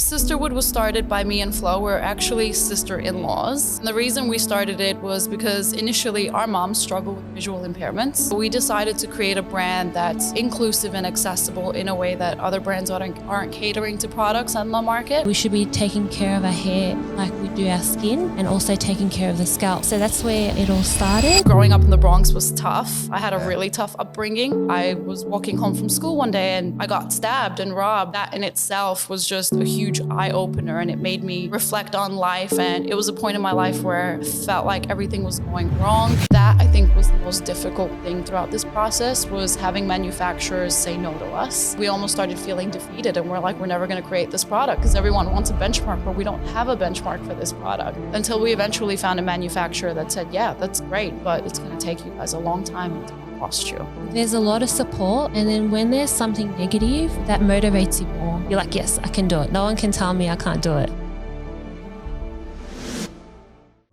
Sisterwould was started by me and Flo. We're actually sister-in-laws. And the reason we started it was because initially our moms struggled with visual impairments. We decided to create a brand that's inclusive and accessible in a way that other brands aren't catering to products on the market. We should be taking care of our hair like we do our skin, and also taking care of the scalp. So that's where it all started. Growing up in the Bronx was tough. I had a really tough upbringing. I was walking home from school one day and I got stabbed and robbed. That in itself was just a huge eye-opener, and it made me reflect on life. And it was a point in my life where I felt like everything was going wrong. That, I think, was the most difficult thing throughout this process, was having manufacturers say no to us. We almost started feeling defeated, and we're like, we're never going to create this product because everyone wants a benchmark, but we don't have a benchmark for this product. Until we eventually found a manufacturer that said, yeah, that's great, but it's going to take you guys a long time and it's going to cost you. There's a lot of support, and then when there's something negative, that motivates you more. You're like, yes, I can do it. No one can tell me I can't do it.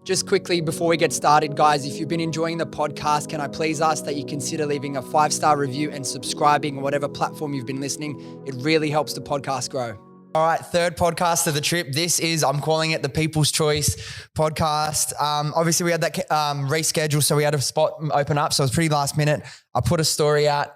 Just quickly before we get started, guys, if you've been enjoying the podcast, can I please ask that you consider leaving a 5-star review and subscribing on whatever platform you've been listening? It really helps the podcast grow. All right, third podcast of the trip. This is, I'm calling it the People's Choice podcast. Obviously, we had that reschedule, so we had a spot open up, so it was pretty last minute. I put a story out,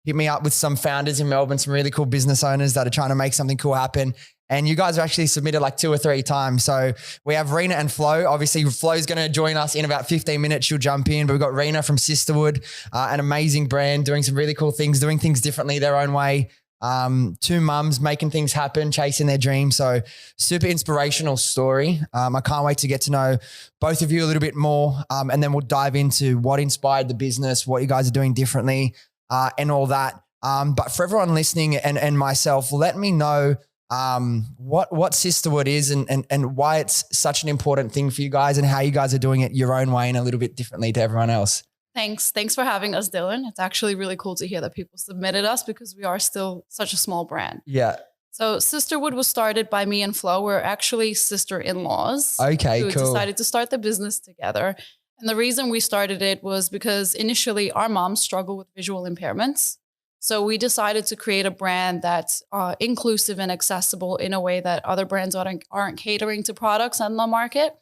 hit me up with some founders in Melbourne, some really cool business owners that are trying to make something cool happen. And you guys have actually submitted like 2 or 3 times. So we have Rina and Flo. Obviously, Flo's going to join us in about 15 minutes. She'll jump in. But we've got Rina from Sisterwould, an amazing brand, doing some really cool things, doing things differently their own way. 2 mums making things happen, chasing their dreams. So super inspirational story. I can't wait to get to know both of you a little bit more. And then we'll dive into what inspired the business, what you guys are doing differently, and all that. But for everyone listening and myself, let me know what Sisterwood is and why it's such an important thing for you guys, and how you guys are doing it your own way and a little bit differently to everyone else. Thanks for having us, Dylan. It's actually really cool to hear that people submitted us because we are still such a small brand. Yeah. So Sisterwood was started by me and Flo. We're actually sister-in-laws. Okay, who cool. decided to start the business together. And the reason we started it was because initially our moms struggle with visual impairments. So we decided to create a brand that's inclusive and accessible in a way that other brands aren't catering to products on the market.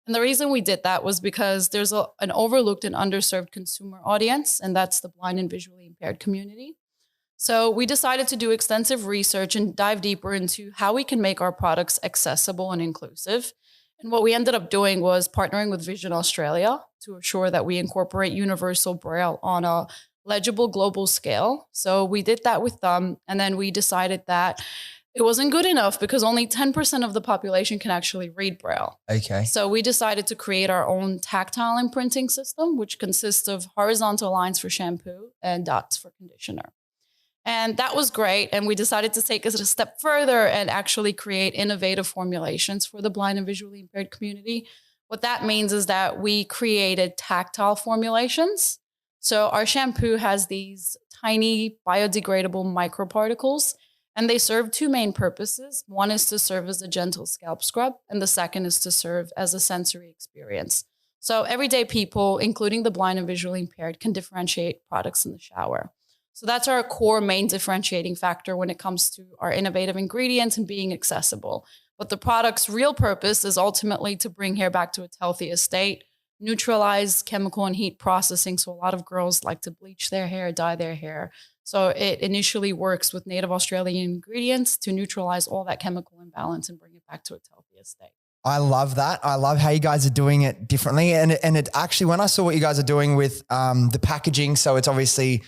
And the reason we did that was because there's an overlooked and underserved consumer audience, and that's the blind and visually impaired community. So we decided to do extensive research and dive deeper into how we can make our products accessible and inclusive. And what we ended up doing was partnering with Vision Australia to assure that we incorporate universal Braille on a legible global scale. So we did that with them, and then we decided that it wasn't good enough because only 10% of the population can actually read Braille. Okay. So we decided to create our own tactile imprinting system, which consists of horizontal lines for shampoo and dots for conditioner. And that was great. And we decided to take it a step further and actually create innovative formulations for the blind and visually impaired community. What that means is that we created tactile formulations. So our shampoo has these tiny biodegradable microparticles, and they serve 2 main purposes. One is to serve as a gentle scalp scrub, and the second is to serve as a sensory experience. So everyday people, including the blind and visually impaired, can differentiate products in the shower. So that's our core main differentiating factor when it comes to our innovative ingredients and being accessible. But the product's real purpose is ultimately to bring hair back to its healthiest state, neutralize chemical and heat processing. So a lot of girls like to bleach their hair, dye their hair. So it initially works with native Australian ingredients to neutralize all that chemical imbalance and bring it back to its healthiest state. I love that. I love how you guys are doing it differently. And it actually, when I saw what you guys are doing with the packaging, so it's obviously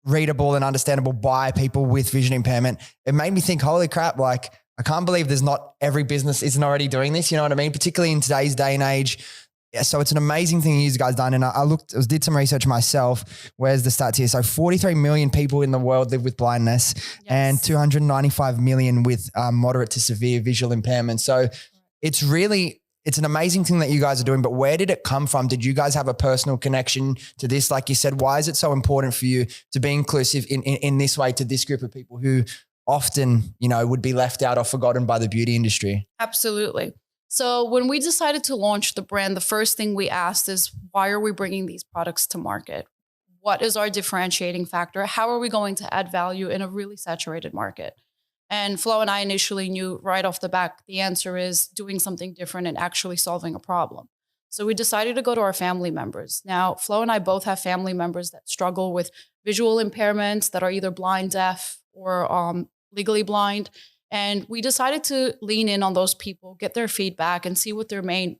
readable and understandable by people with vision impairment, it made me think, holy crap, like I can't believe there's not every business isn't already doing this. You know what I mean? Particularly in today's day and age. Yeah, so it's an amazing thing you guys done. And I did some research myself. Where's the stats here? So 43 million people in the world live with blindness, yes, and 295 million with moderate to severe visual impairment. So it's an amazing thing that you guys are doing, but where did it come from? Did you guys have a personal connection to this? Like you said, why is it so important for you to be inclusive in this way to this group of people who often, would be left out or forgotten by the beauty industry? Absolutely. So when we decided to launch the brand, the first thing we asked is, why are we bringing these products to market? What is our differentiating factor? How are we going to add value in a really saturated market? And Flo and I initially knew right off the bat, the answer is doing something different and actually solving a problem. So we decided to go to our family members. Now, Flo and I both have family members that struggle with visual impairments, that are either blind, deaf, or legally blind. And we decided to lean in on those people, get their feedback, and see what their main,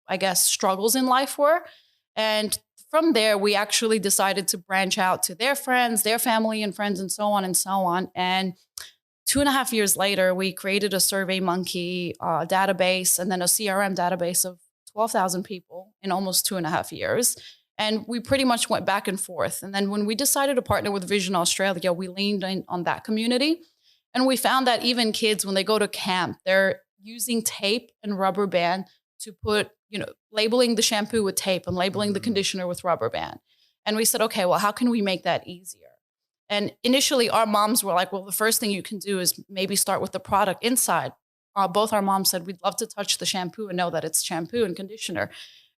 I guess, struggles in life were. And from there, we actually decided to branch out to their friends, their family and friends, and so on and so on. And 2.5 years later, we created a SurveyMonkey database and then a CRM database of 12,000 people in almost 2.5 years. And we pretty much went back and forth. And then when we decided to partner with Vision Australia, we leaned in on that community. And we found that even kids, when they go to camp, they're using tape and rubber band to put, labeling the shampoo with tape and labeling the conditioner with rubber band. And we said, okay, well, how can we make that easier? And initially our moms were like, well, the first thing you can do is maybe start with the product inside. Both our moms said, we'd love to touch the shampoo and know that it's shampoo and conditioner.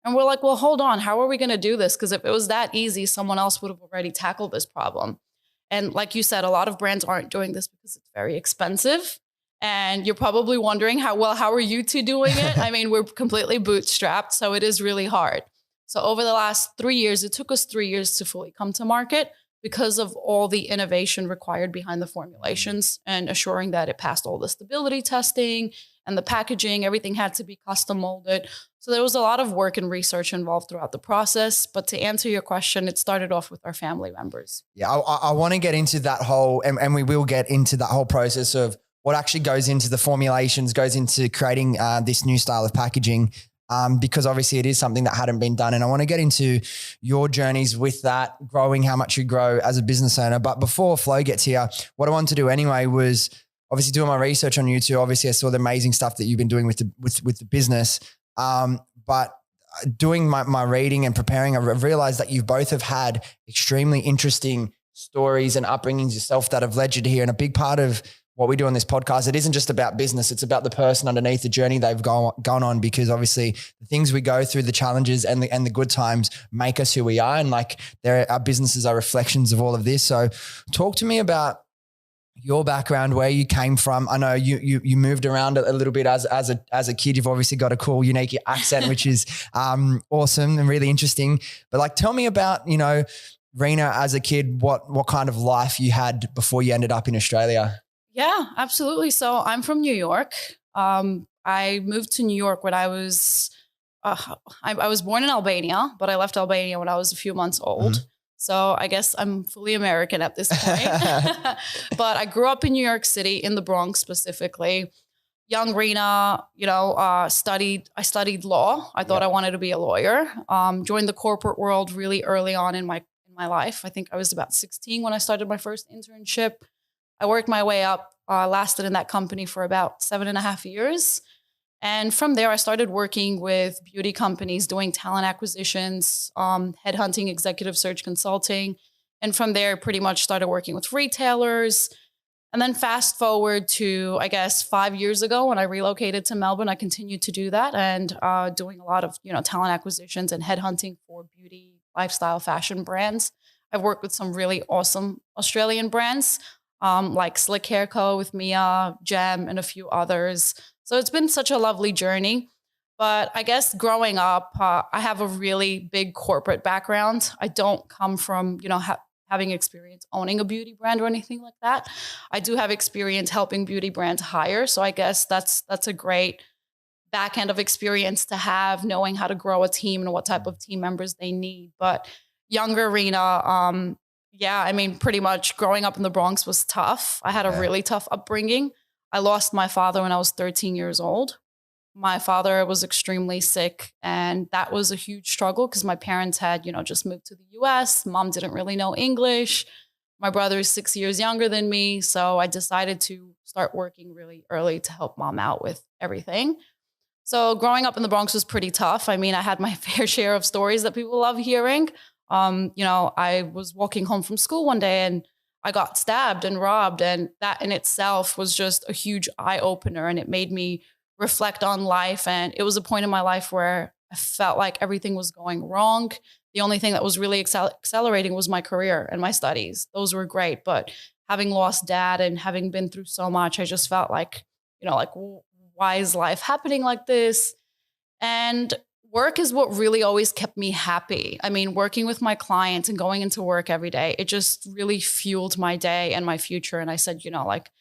And we're like, well, hold on, how are we going to do this? Because if it was that easy, someone else would have already tackled this problem. And like you said, a lot of brands aren't doing this because it's very expensive. And you're probably wondering how are you two doing it? I mean, we're completely bootstrapped, so it is really hard. So over the last 3 years, it took us 3 years to fully come to market because of all the innovation required behind the formulations and assuring that it passed all the stability testing and the packaging. Everything had to be custom molded. So there was a lot of work and research involved throughout the process. But to answer your question, it started off with our family members. Yeah, I want to get into that whole, and we will get into that whole process of what actually goes into the formulations, goes into creating this new style of packaging. Because obviously it is something that hadn't been done. And I want to get into your journeys with that, growing, how much you grow as a business owner. But before Flo gets here, what I wanted to do anyway was obviously doing my research on you two. Obviously I saw the amazing stuff that you've been doing with the business. But doing my reading and preparing, I realized that you both have had extremely interesting stories and upbringings yourself that have led you to here. And a big part of what we do on this podcast, it isn't just about business. It's about the person underneath, the journey they've gone on, because obviously the things we go through, the challenges and the good times make us who we are. And like our businesses are reflections of all of this. So talk to me about your background, where you came from. I know you moved around a little bit as a kid. You've obviously got a cool, unique accent, which is awesome and really interesting. But like, tell me about, Rina as a kid, what kind of life you had before you ended up in Australia. Yeah, absolutely. So I'm from New York. I moved to New York when I was born in Albania, but I left Albania when I was a few months old. Mm-hmm. So I guess I'm fully American at this point. But I grew up in New York City, in the Bronx specifically. Young Rina, I studied law. I thought I wanted to be a lawyer. Joined the corporate world really early on in my life. I think I was about 16 when I started my first internship. I worked my way up, lasted in that company for about 7.5 years. And from there, I started working with beauty companies, doing talent acquisitions, headhunting, executive search consulting. And from there, pretty much started working with retailers. And then fast forward to, I guess, 5 years ago when I relocated to Melbourne, I continued to do that and doing a lot of, talent acquisitions and headhunting for beauty, lifestyle, fashion brands. I've worked with some really awesome Australian brands, like Slick Hair Co. with Mia, Gem, and a few others. So it's been such a lovely journey. But I guess growing up, I have a really big corporate background. I don't come from, having experience owning a beauty brand or anything like that. I do have experience helping beauty brands hire. So I guess that's a great back end of experience to have, knowing how to grow a team and what type of team members they need. But younger Rina, pretty much growing up in the Bronx was tough. I had a really tough upbringing. I lost my father when I was 13 years old. My father was extremely sick, and that was a huge struggle because my parents had, just moved to the US. Mom didn't really know English. My brother is 6 years younger than me. So I decided to start working really early to help mom out with everything. So growing up in the Bronx was pretty tough. I mean, I had my fair share of stories that people love hearing. I was walking home from school one day and I got stabbed and robbed. And that in itself was just a huge eye opener. And it made me reflect on life. And it was a point in my life where I felt like everything was going wrong. The only thing that was really accelerating was my career and my studies. Those were great. But having lost dad and having been through so much, I just felt like, like, why is life happening like this? And work is what really always kept me happy. I mean, working with my clients and going into work every day, it just really fueled my day and my future. And I said, like,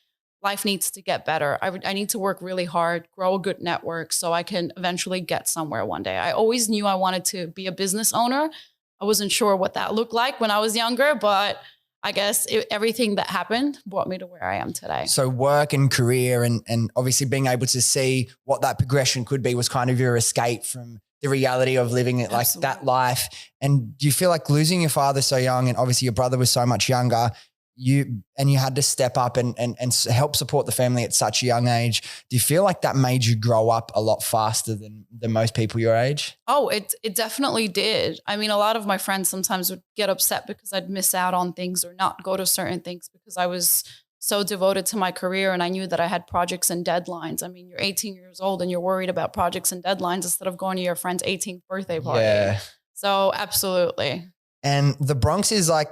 life needs to get better. I need to work really hard, grow a good network so I can eventually get somewhere one day. I always knew I wanted to be a business owner. I wasn't sure what that looked like when I was younger, but I guess everything that happened brought me to where I am today. So work and career and obviously being able to see what that progression could be was kind of your escape from the reality of living it like that life. And do you feel like losing your father so young, and obviously your brother was so much younger, you had to step up and help support the family at such a young age. Do you feel like that made you grow up a lot faster than most people your age? Oh, it definitely did. I mean, a lot of my friends sometimes would get upset because I'd miss out on things or not go to certain things because I was so devoted to my career and I knew that I had projects and deadlines. I mean, you're 18 years old and you're worried about projects and deadlines instead of going to your friend's 18th birthday party. Yeah. So absolutely. And the Bronx is like,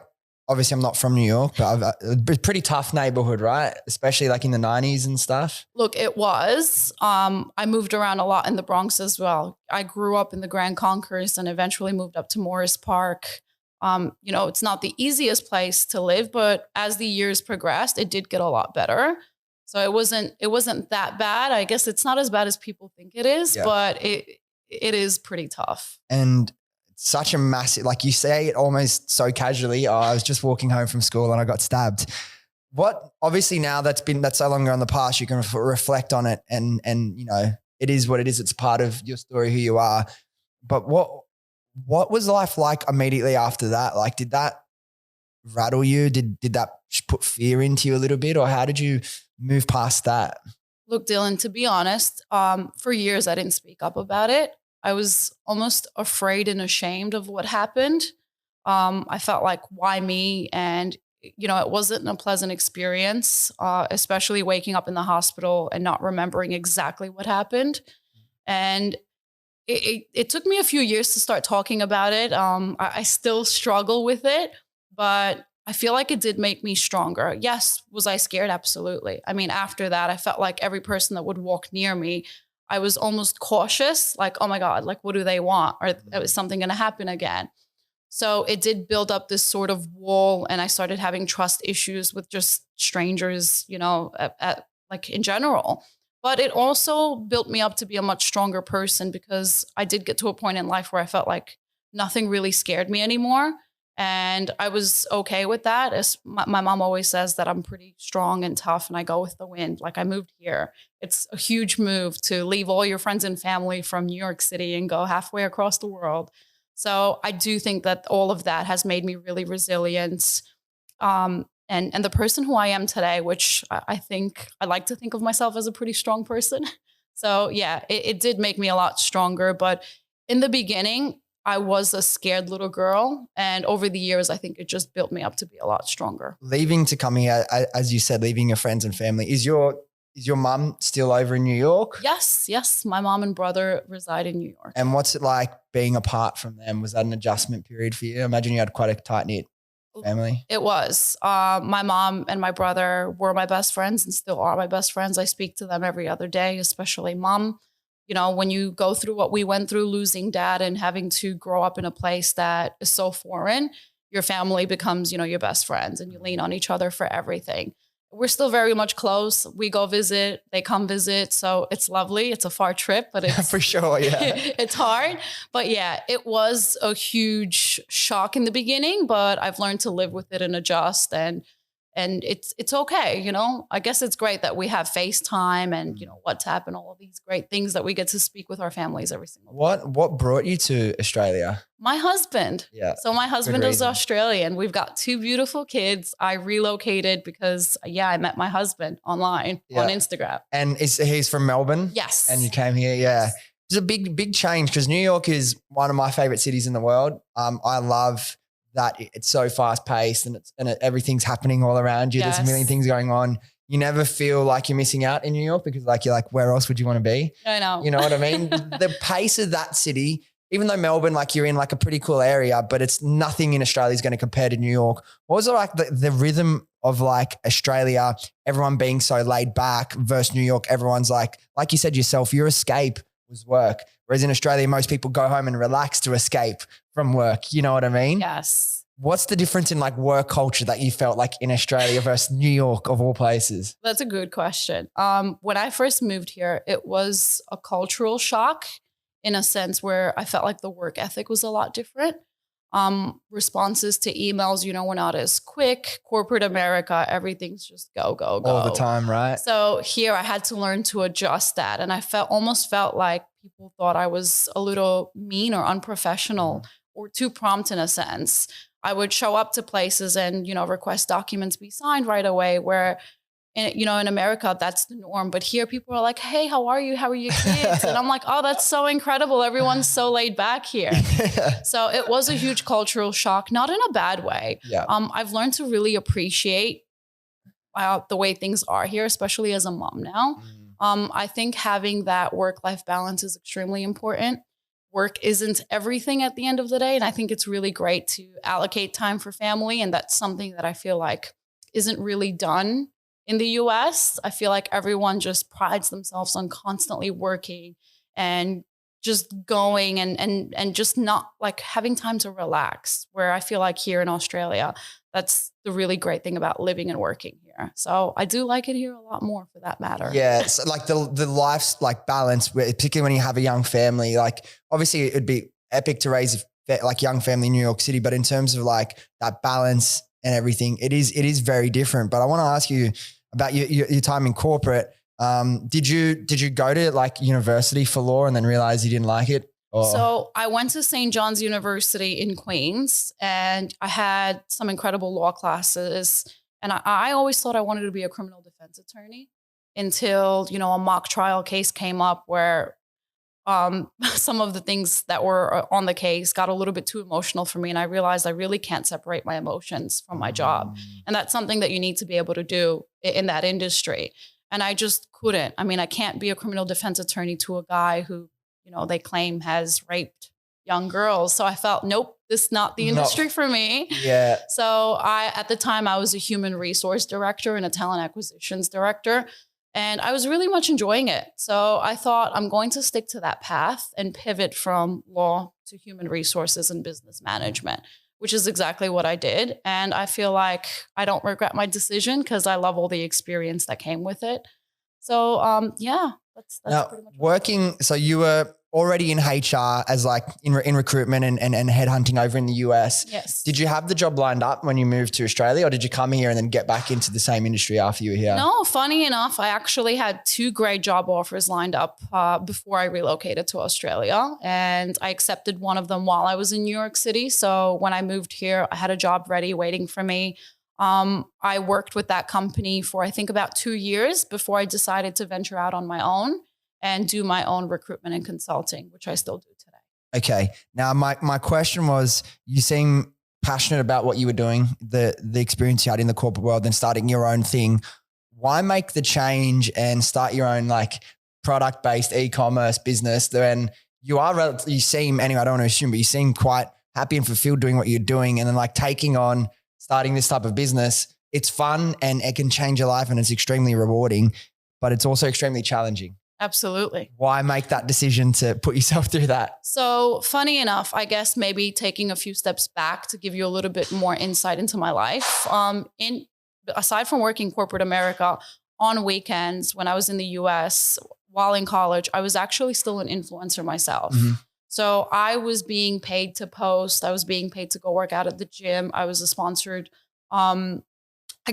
obviously I'm not from New York, but a pretty tough neighborhood, right? Especially like in the 90s and stuff. Look, it was. I moved around a lot in the Bronx as well. I grew up in the Grand Concourse and eventually moved up to Morris Park. It's not the easiest place to live, but as the years progressed, it did get a lot better. So it wasn't that bad. I guess it's not as bad as people think it is, but it is pretty tough. And such a massive, like you say it almost so casually. Oh, I was just walking home from school and I got stabbed. What, obviously now that's so long in the past, you can reflect on it and it is what it is. It's part of your story, who you are. But what was life like immediately after that? Like, did that rattle you? Did that put fear into you a little bit, or how did you move past that? Look, Dylan, to be honest, for years I didn't speak up about it. I was almost afraid and ashamed of what happened. I felt like, why me? And, it wasn't a pleasant experience, especially waking up in the hospital and not remembering exactly what happened. And it took me a few years to start talking about it. I still struggle with it, but I feel like it did make me stronger. Yes, was I scared? Absolutely. I mean, after that, I felt like every person that would walk near me, I was almost cautious, like, oh my God, like, what do they want? Or is something going to happen again? So it did build up this sort of wall, and I started having trust issues with just strangers, like in general. But it also built me up to be a much stronger person, because I did get to a point in life where I felt like nothing really scared me anymore. And I was okay with that. As my mom always says that I'm pretty strong and tough and I go with the wind. Like, I moved here. It's a huge move to leave all your friends and family from New York City and go halfway across the world. So I do think that all of that has made me really resilient. And the person who I am today, which I think I like to think of myself as a pretty strong person. So yeah, it did make me a lot stronger. But in the beginning, I was a scared little girl. And over the years, I think it just built me up to be a lot stronger. Leaving to come here, as you said, leaving your friends and family, is your mum still over in New York? Yes. My mom and brother reside in New York. And what's it like being apart from them? Was that an adjustment period for you? I imagine you had quite a tight-knit family. It was. My mom and my brother were my best friends and still are my best friends. I speak to them every other day, especially mom. When you go through what we went through, losing dad and having to grow up in a place that is so foreign, your family becomes, your best friends, and you lean on each other for everything. We're still very much close. We go visit, they come visit. So it's lovely. It's a far trip, but it's for sure. Yeah. It's hard. But yeah, it was a huge shock in the beginning, but I've learned to live with it and adjust, and it's okay. I guess it's great that we have FaceTime and, WhatsApp and all of these great things that we get to speak with our families every single day. What brought you to Australia? My husband. Yeah. So my husband is Australian. We've got 2 beautiful kids. I relocated because, I met my husband online on Instagram. And he's from Melbourne? Yes. And you came here? Yeah. It's a big change, because New York is one of my favorite cities in the world. I love that it's so fast paced and everything's happening all around you. Yes. There's a million things going on. You never feel like you're missing out in New York, because you're like, where else would you want to be? I know. You know what I mean? The pace of that city even though Melbourne, like you're in like a pretty cool area, but it's nothing in Australia is going to compare to New York. What was it like the rhythm of like Australia, everyone being so laid back versus New York? Everyone's like you said yourself, your escape was work. Whereas in Australia, most people go home and relax to escape from work. You know what I mean? Yes. What's the difference in like work culture that you felt like in Australia versus New York of all places? That's a good question. When I first moved here, it was a cultural shock in a sense where I felt like the work ethic was a lot different. Responses to emails, were not as quick. Corporate America, everything's just go, go, go. All the time, right? So here I had to learn to adjust that. And I almost felt like people thought I was a little mean or unprofessional or too prompt in a sense. I would show up to places and, request documents be signed right away where, in America, that's the norm. But here people are like, hey, how are you? How are your kids? And I'm like, oh, that's so incredible. Everyone's so laid back here. Yeah. So it was a huge cultural shock, not in a bad way. Yeah. I've learned to really appreciate the way things are here, especially as a mom now. I think having that work-life balance is extremely important. Work isn't everything at the end of the day. And I think it's really great to allocate time for family. And that's something that I feel like isn't really done in the US. I feel like everyone just prides themselves on constantly working and just going and just not like having time to relax, where I feel like here in Australia, that's the really great thing about living and working here. So I do like it here a lot more for that matter. Yeah. So like the life's like balance, particularly when you have a young family, like obviously it'd be epic to raise like young family in New York City, but in terms of like that balance and everything, it is very different. But I want to ask you about your time in corporate. Did you go to like university for law and then realize you didn't like it? So I went to St. John's University in Queens and I had some incredible law classes. And I always thought I wanted to be a criminal defense attorney until, a mock trial case came up where some of the things that were on the case got a little bit too emotional for me. And I realized I really can't separate my emotions from my job. And that's something that you need to be able to do in that industry. And I just couldn't. I mean, I can't be a criminal defense attorney to a guy who, they claim has raped young girls. So I felt, nope, this is not the industry for me. Yeah. So at the time I was a human resource director and a talent acquisitions director, and I was really much enjoying it. So I thought I'm going to stick to that path and pivot from law to human resources and business management, which is exactly what I did. And I feel like I don't regret my decision because I love all the experience that came with it. So yeah. That's now, pretty much working. So you were already in HR as like in recruitment and headhunting over in the US. Yes. Did you have the job lined up when you moved to Australia, or did you come here and then get back into the same industry after you were here? No, funny enough, I actually had 2 great job offers lined up before I relocated to Australia, and I accepted one of them while I was in New York City. So when I moved here, I had a job ready waiting for me. I worked with that company for, I think, about 2 years before I decided to venture out on my own and do my own recruitment and consulting, which I still do today. Okay. Now, my question was, you seem passionate about what you were doing, the experience you had in the corporate world and starting your own thing. Why make the change and start your own like product-based e-commerce business? Then you seem, anyway, I don't want to assume, but you seem quite happy and fulfilled doing what you're doing, and then like starting this type of business. It's fun and it can change your life and it's extremely rewarding, but it's also extremely challenging. Absolutely. Why make that decision to put yourself through that? So funny enough, I guess maybe taking a few steps back to give you a little bit more insight into my life. Aside from working corporate America, on weekends when I was in the US while in college, I was actually still an influencer myself. Mm-hmm. So I was being paid to post. I was being paid to go work out at the gym. I was a sponsored, I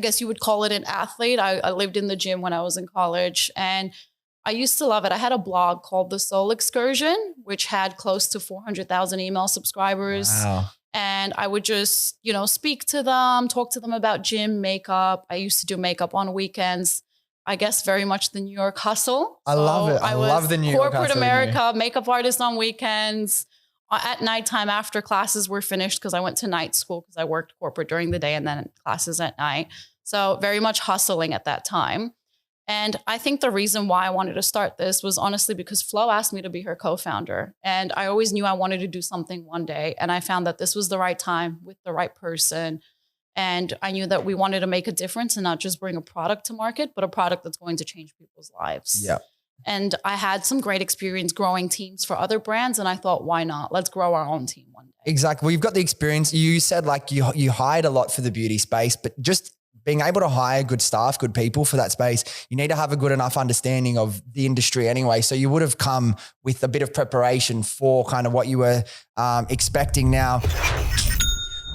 guess you would call it an athlete. I lived in the gym when I was in college, and I used to love it. I had a blog called The Soul Excursion, which had close to 400,000 email subscribers. Wow. And I would just, speak to them, talk to them about gym, makeup. I used to do makeup on weekends. I guess very much the New York hustle. I love it. I love the New York hustle. Corporate America, makeup artist on weekends. At nighttime after classes were finished, because I went to night school because I worked corporate during the day and then classes at night. So very much hustling at that time. And I think the reason why I wanted to start this was honestly because Flo asked me to be her co-founder. And I always knew I wanted to do something one day. And I found that this was the right time with the right person. And I knew that we wanted to make a difference and not just bring a product to market, but a product that's going to change people's lives. Yeah. And I had some great experience growing teams for other brands. And I thought, why not? Let's grow our own team one day. Exactly. Well, you've got the experience. You said like you hired a lot for the beauty space, but just being able to hire good staff, good people for that space, you need to have a good enough understanding of the industry anyway. So you would have come with a bit of preparation for kind of what you were expecting now.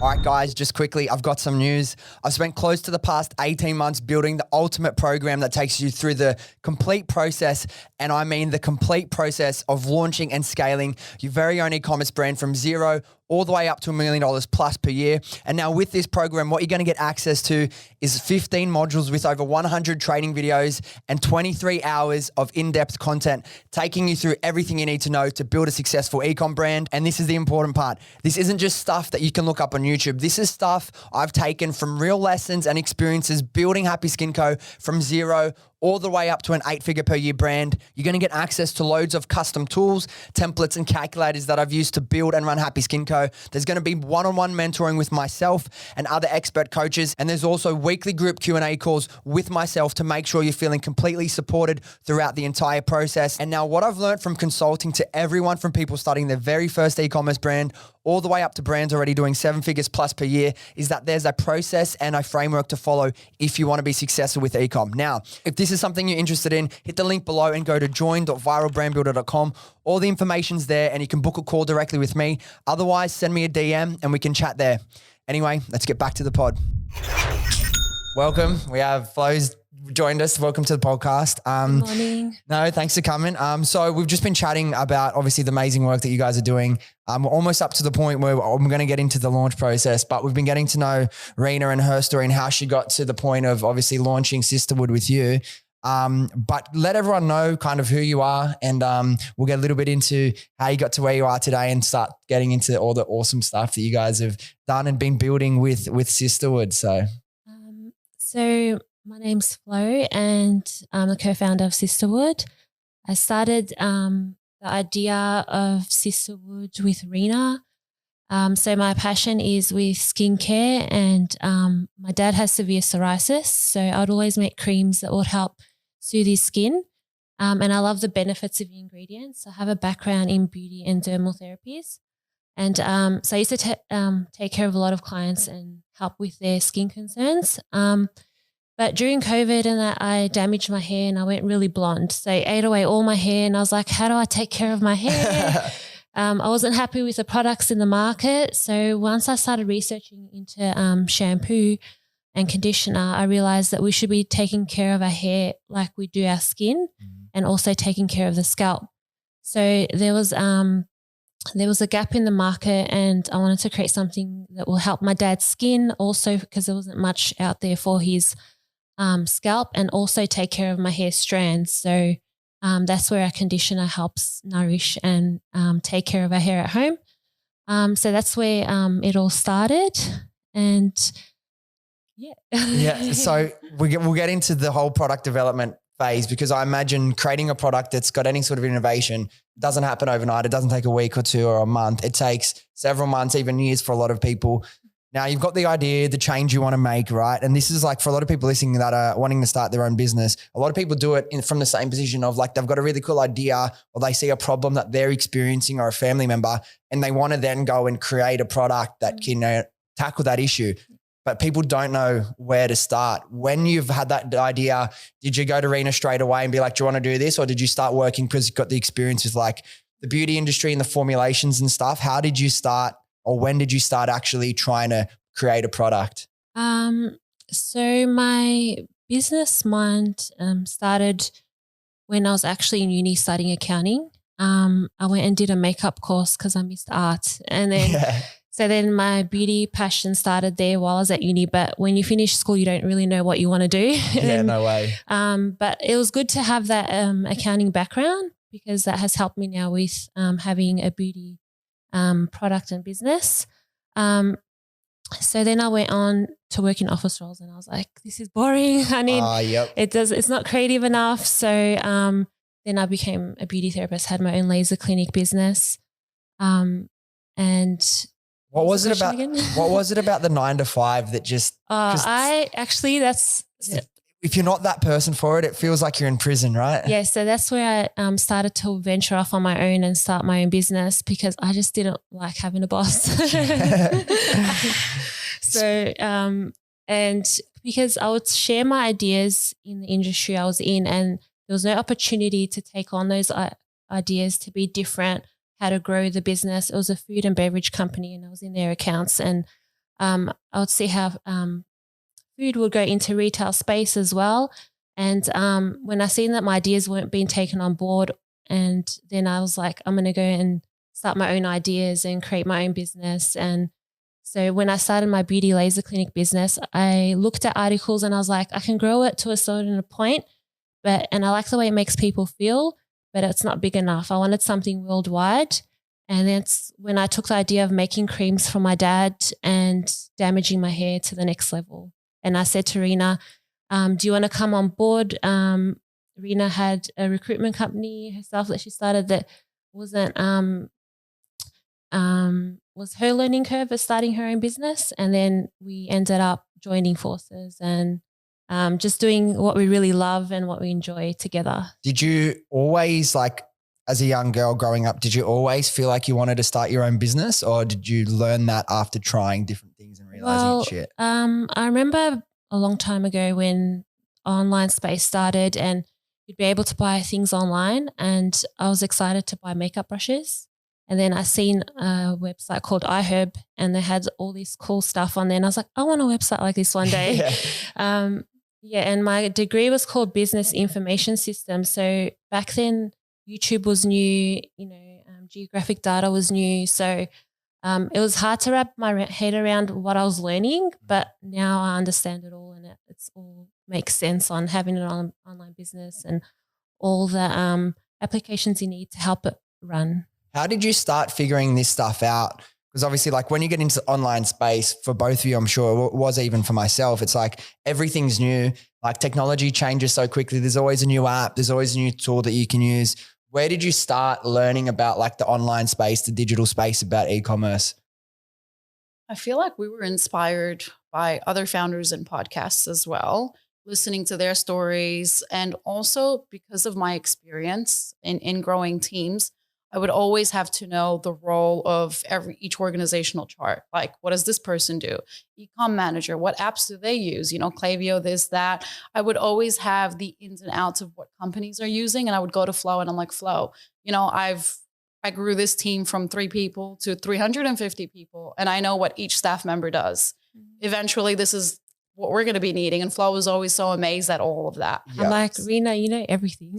All right, guys, just quickly, I've got some news. I've spent close to the past 18 months building the ultimate program that takes you through the complete process, and I mean the complete process of launching and scaling your very own e-commerce brand from zero all the way up to $1 million plus per year. And now with this program, what you're going to get access to is 15 modules with over 100 training videos and 23 hours of in-depth content, taking you through everything you need to know to build a successful e-com brand. And this is the important part. This isn't just stuff that you can look up on YouTube. This is stuff I've taken from real lessons and experiences building Happy Skin Co. from zero all the way up to an 8-figure per year brand. You're going to get access to loads of custom tools, templates, and calculators that I've used to build and run Happy Skin Co. There's going to be one-on-one mentoring with myself and other expert coaches. And there's also weekly group Q&A calls with myself to make sure you're feeling completely supported throughout the entire process. And now what I've learned from consulting to everyone from people starting their very first e-commerce brand all the way up to brands already doing 7 figures plus per year is that there's a process and a framework to follow if you want to be successful with e-com. Now, if this is something you're interested in, hit the link below and go to join.viralbrandbuilder.com. All the information's there and you can book a call directly with me. Otherwise, send me a DM and we can chat there. Anyway, let's get back to the pod. Welcome. We have Flo's joined us. Welcome to the podcast. Good morning. No, thanks for coming. So we've just been chatting about obviously the amazing work that you guys are doing. We're almost up to the point where I'm going to get into the launch process, but we've been getting to know Rina and her story and how she got to the point of obviously launching Sisterwould with you. But let everyone know kind of who you are and we'll get a little bit into how you got to where you are today and start getting into all the awesome stuff that you guys have done and been building with Sisterwould. So my name's Flo and I'm the co-founder of Sisterwould. I started the idea of Sisterwood with Rina. So my passion is with skincare and my dad has severe psoriasis. So I'd always make creams that would help soothe his skin. And I love the benefits of the ingredients. I have a background in beauty and dermal therapies. And so I used to take care of a lot of clients and help with their skin concerns. But during COVID and that, I damaged my hair and I went really blonde. So I ate away all my hair and I was like, how do I take care of my hair? I wasn't happy with the products in the market. So once I started researching into shampoo and conditioner, I realized that we should be taking care of our hair like we do our skin and also taking care of the scalp. So there was a gap in the market and I wanted to create something that will help my dad's skin also because there wasn't much out there for his scalp and also take care of my hair strands. So that's where our conditioner helps nourish and take care of our hair at home. So that's where it all started. And yeah. Yeah. So we'll get into the whole product development phase because I imagine creating a product that's got any sort of innovation doesn't happen overnight. It doesn't take a week or two or a month. It takes several months, even years for a lot of people. Now you've got the idea, the change you want to make, right? And this is like for a lot of people listening that are wanting to start their own business, a lot of people do it from the same position of like they've got a really cool idea or they see a problem that they're experiencing or a family member and they want to then go and create a product that can tackle that issue. But people don't know where to start. When you've had that idea, did you go to Rina straight away and be like, do you want to do this? Or did you start working because you've got the experience with like the beauty industry and the formulations and stuff? How did you start? Or when did you start actually trying to create a product? So my business mind started when I was actually in uni studying accounting. I went and did a makeup course because I missed art. And then so then my beauty passion started there while I was at uni. But when you finish school, you don't really know what you want to do. Yeah, no way. But it was good to have that accounting background because that has helped me now with having a beauty product and business. So then I went on to work in office roles and I was like, this is boring. I need, it's not creative enough. So then I became a beauty therapist, had my own laser clinic business. And what was it about? What was it about the 9 to 5 that just? If you're not that person for it, it feels like you're in prison, right? Yeah. So that's where I started to venture off on my own and start my own business because I just didn't like having a boss. So, and because I would share my ideas in the industry I was in and there was no opportunity to take on those ideas to be different, how to grow the business. It was a food and beverage company and I was in their accounts and I would see how food would go into retail space as well. And when I seen that my ideas weren't being taken on board, and then I was like, I'm going to go and start my own ideas and create my own business. And so when I started my beauty laser clinic business, I looked at articles and I was like, I can grow it to a certain point, and I like the way it makes people feel, but it's not big enough. I wanted something worldwide. And that's when I took the idea of making creams for my dad and damaging my hair to the next level. And I said to Rina, do you want to come on board? Rina had a recruitment company herself that she started that wasn't was her learning curve of starting her own business. And then we ended up joining forces and just doing what we really love and what we enjoy together. Did you always, like, as a young girl growing up, did you always feel like you wanted to start your own business, or did you learn that after trying different things and realizing shit? I remember a long time ago when online space started and you'd be able to buy things online, and I was excited to buy makeup brushes. And then I seen a website called iHerb and they had all this cool stuff on there. And I was like, I want a website like this one day. And my degree was called Business Information Systems. So back then YouTube was new, geographic data was new. So it was hard to wrap my head around what I was learning, but now I understand it all and it's all makes sense on having an online business and all the applications you need to help it run. How did you start figuring this stuff out? Because obviously, like, when you get into online space, for both of you, I'm sure it was even for myself, it's like everything's new. Like, technology changes so quickly. There's always a new app. There's always a new tool that you can use. Where did you start learning about, like, the online space, the digital space, about e-commerce? I feel like we were inspired by other founders and podcasts as well, listening to their stories. And also because of my experience in growing teams, I would always have to know the role of each organizational chart. Like, what does this person do? Ecom manager, what apps do they use? Klaviyo, this, that. I would always have the ins and outs of what companies are using. And I would go to Flo and I'm like, Flo, I grew this team from 3 people to 350 people. And I know what each staff member does. Eventually, this is what we're going to be needing. And Flo was always so amazed at all of that. Yep. I'm like, Rina, you know everything.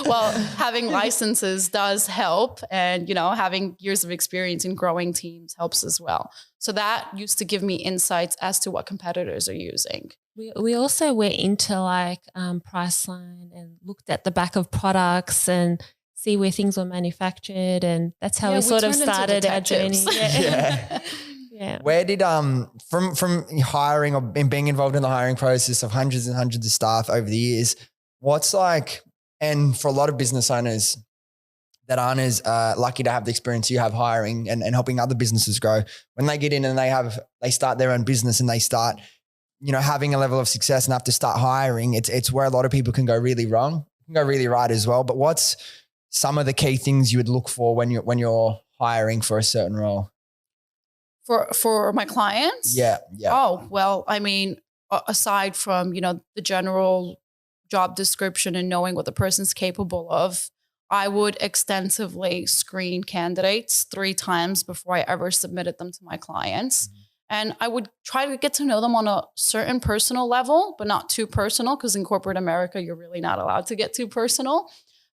Well, having licenses does help. And, having years of experience in growing teams helps as well. So that used to give me insights as to what competitors are using. We also went into Priceline and looked at the back of products and see where things were manufactured. And that's how we sort of started our journey. Yeah. Where did from hiring or being involved in the hiring process of hundreds and hundreds of staff over the years, what's like, and for a lot of business owners that aren't as lucky to have the experience you have hiring and helping other businesses grow, when they get in and they start their own business and they start, having a level of success and have to start hiring, it's where a lot of people can go really wrong, can go really right as well. But what's some of the key things you would look for when you're hiring for a certain role? For my clients? Yeah. Oh, well, aside from, the general job description and knowing what the person's capable of, I would extensively screen candidates 3 times before I ever submitted them to my clients. Mm-hmm. And I would try to get to know them on a certain personal level, but not too personal, because in corporate America, you're really not allowed to get too personal.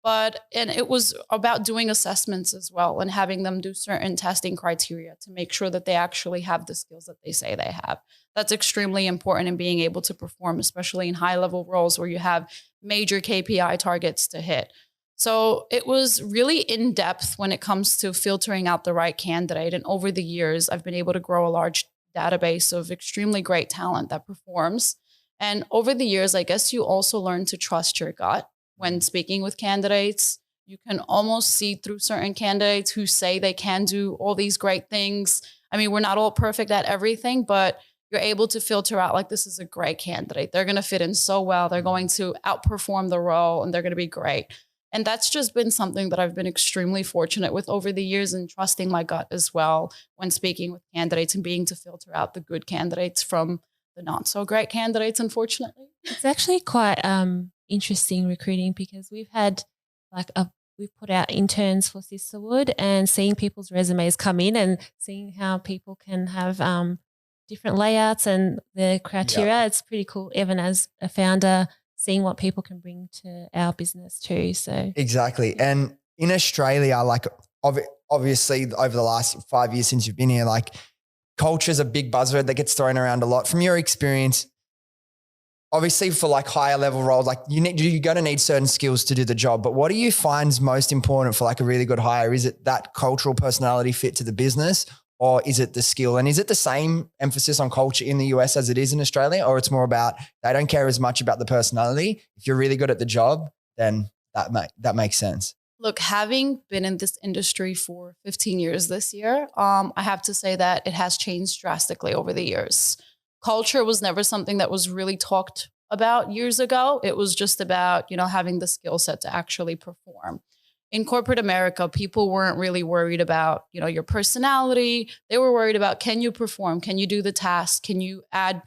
And it was about doing assessments as well and having them do certain testing criteria to make sure that they actually have the skills that they say they have. That's extremely important in being able to perform, especially in high-level roles where you have major KPI targets to hit. So it was really in-depth when it comes to filtering out the right candidate. And over the years, I've been able to grow a large database of extremely great talent that performs. And over the years, I guess you also learn to trust your gut when speaking with candidates. You can almost see through certain candidates who say they can do all these great things. I mean, we're not all perfect at everything, but you're able to filter out like, this is a great candidate. They're going to fit in so well. They're going to outperform the role and they're going to be great. And that's just been something that I've been extremely fortunate with over the years, and trusting my gut as well when speaking with candidates and being to filter out the good candidates from the not so great candidates, unfortunately. It's actually quite interesting recruiting, because we've had we've put out interns for Sisterwould, and seeing people's resumes come in and seeing how people can have different layouts and the criteria. Yep. It's pretty cool, even as a founder, seeing what people can bring to our business too. So exactly. And in Australia, like obviously over the last 5 years since you've been here, like culture is a big buzzword that gets thrown around a lot. From your experience, obviously for like higher level roles, like you're going to need certain skills to do the job, but what do you find is most important for like a really good hire? Is it that cultural personality fit to the business, or is it the skill? And is it the same emphasis on culture in the US as it is in Australia? Or it's more about, they don't care as much about the personality. If you're really good at the job, then that makes sense. Look, having been in this industry for 15 years this year, I have to say that it has changed drastically over the years. Culture was never something that was really talked about years ago. It was just about, having the skill set to actually perform. In corporate America, people weren't really worried about, your personality. They were worried about, can you perform? Can you do the task? Can you add,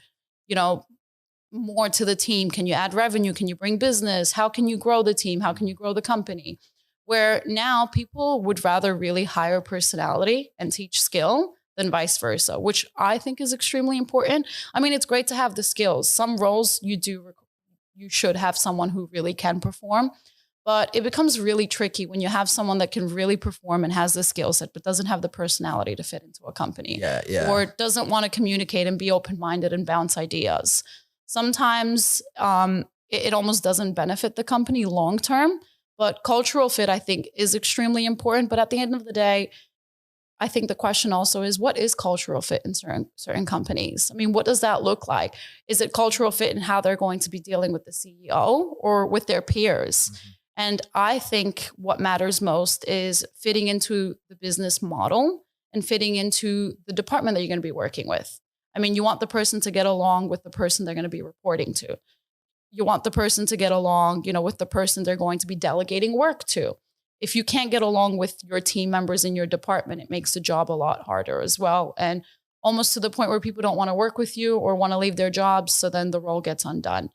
more to the team? Can you add revenue? Can you bring business? How can you grow the team? How can you grow the company? Where now people would rather really hire personality and teach skill than vice versa, which I think is extremely important. I mean, it's great to have the skills. Some roles you should have someone who really can perform. But it becomes really tricky when you have someone that can really perform and has the skill set, but doesn't have the personality to fit into a company. Yeah. Or doesn't want to communicate and be open-minded and bounce ideas. Sometimes it almost doesn't benefit the company long-term, but cultural fit, I think, is extremely important. But at the end of the day, I think the question also is, what is cultural fit in certain companies? I mean, what does that look like? Is it cultural fit in how they're going to be dealing with the CEO or with their peers? Mm-hmm. And I think what matters most is fitting into the business model and fitting into the department that you're going to be working with. I mean, you want the person to get along with the person they're going to be reporting to. You want the person to get along, with the person they're going to be delegating work to. If you can't get along with your team members in your department, it makes the job a lot harder as well. And almost to the point where people don't want to work with you or want to leave their jobs. So then the role gets undone.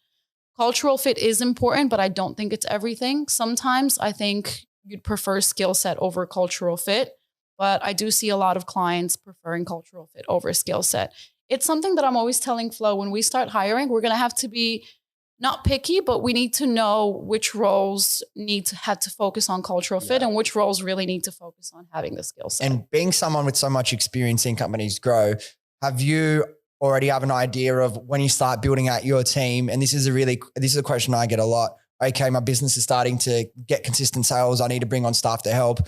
Cultural fit is important, but I don't think it's everything. Sometimes I think you'd prefer skill set over cultural fit, but I do see a lot of clients preferring cultural fit over skill set. It's something that I'm always telling Flo, when we start hiring, we're going to have to be not picky, but we need to know which roles had to focus on cultural fit and which roles really need to focus on having the skill set. And being someone with so much experience in companies grow, have you already have an idea of when you start building out your team? And this is a question I get a lot. Okay, my business is starting to get consistent sales. I need to bring on staff to help.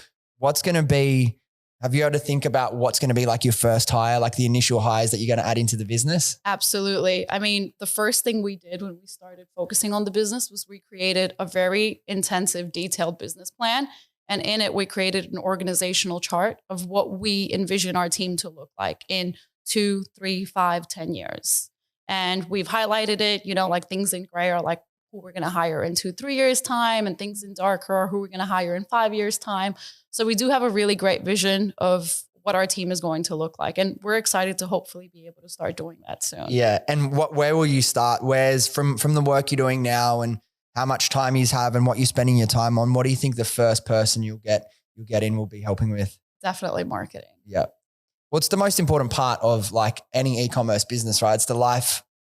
Have you had to think about what's going to be like your first hire, like the initial hires that you're going to add into the business? Absolutely. I mean, the first thing we did when we started focusing on the business was we created a very intensive, detailed business plan. And in it, we created an organizational chart of what we envision our team to look like in 2, 3, 5, 10 years. And we've highlighted it, like things in gray are like who we're going to hire in 2-3 years time, and things in darker are who we're going to hire in 5 years time. So we do have a really great vision of what our team is going to look like. And we're excited to hopefully be able to start doing that soon. Yeah. And where will you start? Where's from the work you're doing now and how much time you have and what you're spending your time on? What do you think the first person you'll get in will be helping with? Definitely marketing. Yeah. What's the most important part of like any e-commerce business, right? It's the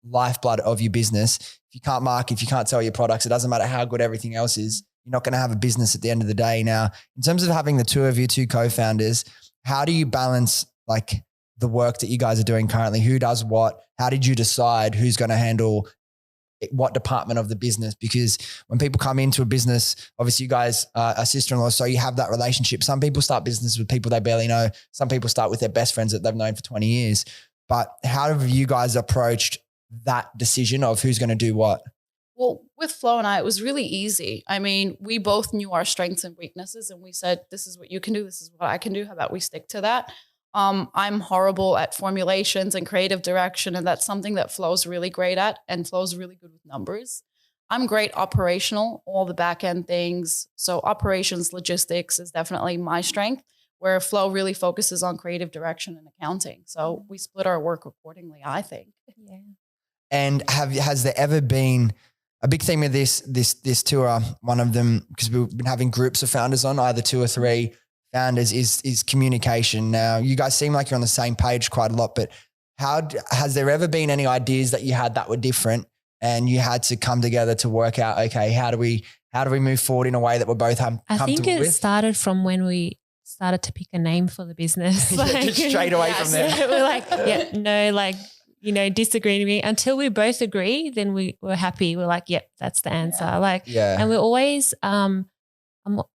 lifeblood of your business. If you can't market, if you can't sell your products, it doesn't matter how good everything else is. You're not going to have a business at the end of the day. Now, in terms of having the two of you, two co-founders, how do you balance like the work that you guys are doing currently? Who does what? How did you decide who's going to handle what department of the business? Because when people come into a business, obviously you guys are sister-in-law, so you have that relationship. Some people start business with people they barely know. Some people start with their best friends that they've known for 20 years. But how have you guys approached that decision of who's going to do what? Well, with Flo and I, it was really easy. I mean, we both knew our strengths and weaknesses, and we said, this is what you can do. This is what I can do. How about we stick to that? I'm horrible at formulations and creative direction, and that's something that Flo's really great at, and Flo's really good with numbers. I'm great operational, all the back end things. So operations, logistics is definitely my strength, where Flo really focuses on creative direction and accounting. So we split our work accordingly, I think. Yeah. And has there ever been a big theme of this tour? One of them, because we've been having groups of founders on, either 2 or 3 founders, is communication. Now, you guys seem like you're on the same page quite a lot, but has there ever been any ideas that you had that were different and you had to come together to work out, okay, how do we move forward in a way that we're both comfortable with? I think it started from when we started to pick a name for the business. Just straight away from there. We're like, yeah, no, like, disagreeing with me until we both agree, then we're happy. We're like, yep, that's the answer. And we're always, we're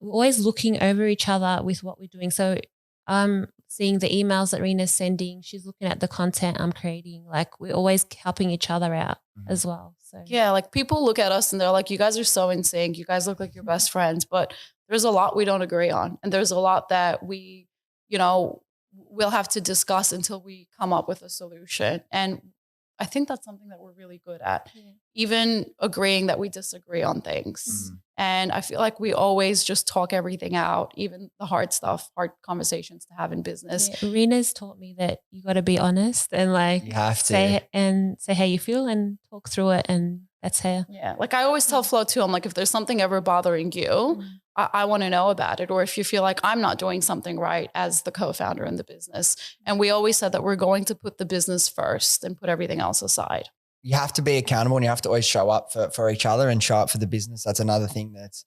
always looking over each other with what we're doing. So I'm seeing the emails that Rina's sending. She's looking at the content I'm creating. Like, we're always helping each other out as well. So yeah, like people look at us and they're like, you guys are so in sync. You guys look like your best friends, but there's a lot we don't agree on. And there's a lot that we, we'll have to discuss until we come up with a solution. And I think that's something that we're really good at, even agreeing that we disagree on things. And I feel like we always just talk everything out, even the hard stuff, hard conversations to have in business. Yeah, Rena's taught me that you got to be honest and like you have to say how you feel and talk through it, and that's how. Yeah, like I always tell Flo too, I'm like, if there's something ever bothering you, I want to know about it. Or if you feel like I'm not doing something right as the co-founder in the business. And we always said that we're going to put the business first and put everything else aside. You have to be accountable and you have to always show up for each other and show up for the business. That's another thing that's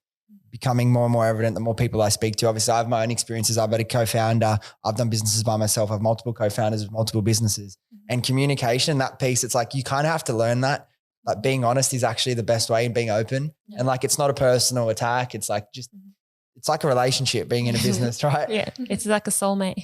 becoming more and more evident the more people I speak to. Obviously, I have my own experiences. I've been a co-founder. I've done businesses by myself. I have multiple co-founders with multiple businesses. And communication, that piece, it's like you kind of have to learn that. Like being honest is actually the best way, and being open. And like, it's not a personal attack. It's like it's like a relationship being in a business, right? Yeah. It's like a soulmate.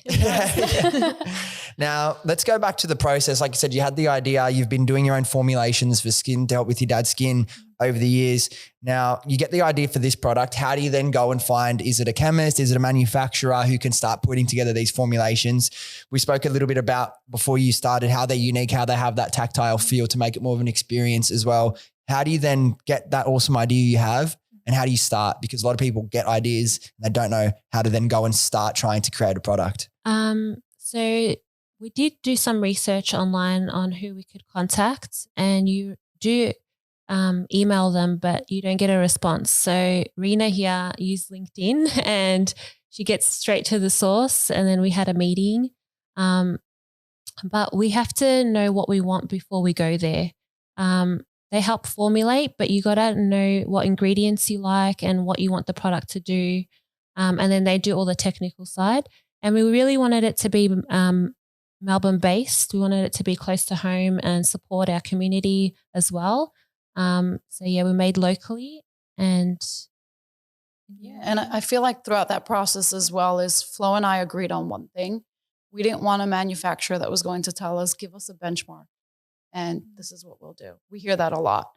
Now, let's go back to the process. Like you said, you had the idea, you've been doing your own formulations for skin to help with your dad's skin over the years. Now, you get the idea for this product. How do you then go and find, is it a chemist? Is it a manufacturer who can start putting together these formulations? We spoke a little bit about before you started how they're unique, how they have that tactile feel to make it more of an experience as well. How do you then get that awesome idea you have? And how do you start? Because a lot of people get ideas and they don't know how to then go and start trying to create a product. So we did do some research online on who we could contact, and you do email them, but you don't get a response. So Rina here used LinkedIn and she gets straight to the source, and then we had a meeting. But we have to know what we want before we go there. They help formulate, but you got to know what ingredients you like and what you want the product to do. And then they do all the technical side. And we really wanted it to be Melbourne based. We wanted it to be close to home and support our community as well. So yeah, we made locally, and and I feel like throughout that process as well is Flo and I agreed on one thing. We didn't want a manufacturer that was going to tell us, give us a benchmark and this is what we'll do. We hear that a lot.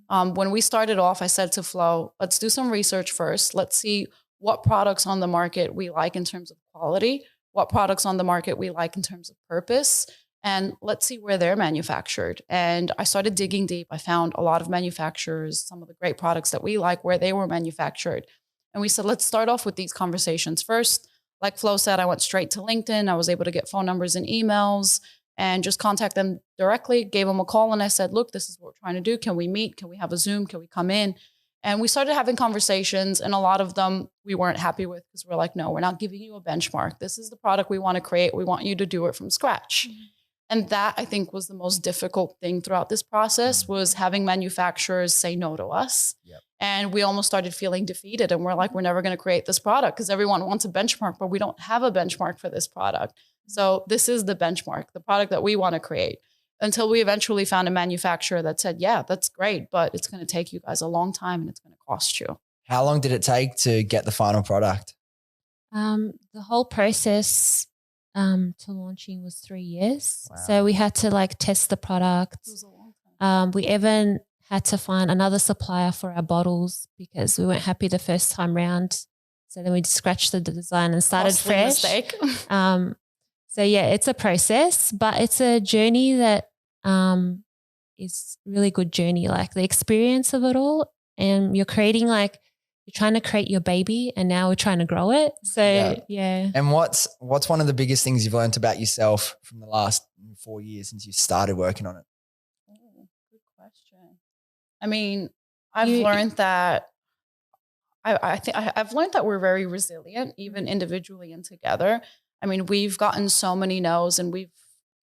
When we started off, I said to Flo, let's do some research first. Let's see what products on the market we like in terms of quality, what products on the market we like in terms of purpose, and let's see where they're manufactured. And I started digging deep. I found a lot of manufacturers, some of the great products that we like, where they were manufactured. And we said, let's start off with these conversations first. Like Flo said, I went straight to LinkedIn. I was able to get phone numbers and emails and just contact them directly, gave them a call. And I said, look, this is what we're trying to do. Can we meet? Can we have a Zoom? Can we come in? And we started having conversations, and a lot of them we weren't happy with because we're like, no, we're not giving you a benchmark. This is the product we want to create. We want you to do it from scratch. And that, I think, was the most difficult thing throughout this process, was having manufacturers say no to us. And we almost started feeling defeated, and we're like, we're never going to create this product because everyone wants a benchmark, but we don't have a benchmark for this product. So this is the benchmark, the product that we want to create, until we eventually found a manufacturer that said, yeah, that's great, but it's going to take you guys a long time and it's going to cost you. How long did it take to get the final product? The whole process to launching was 3 years. Wow. So we had to like test the product. It was a long time. We even had to find another supplier for our bottles because we weren't happy the first time round. So then we scratched the design and started Costly fresh. mistake. So yeah, it's a process, but it's a journey that is really good journey. Like the experience of it all, and you're creating like you're trying to create your baby, and now we're trying to grow it. So yeah. And what's one of the biggest things you've learned about yourself from the last 4 years since you started working on it? Oh, good question. I mean, I've learned that I've learned that we're very resilient, even individually and together. I mean, we've gotten so many no's and we've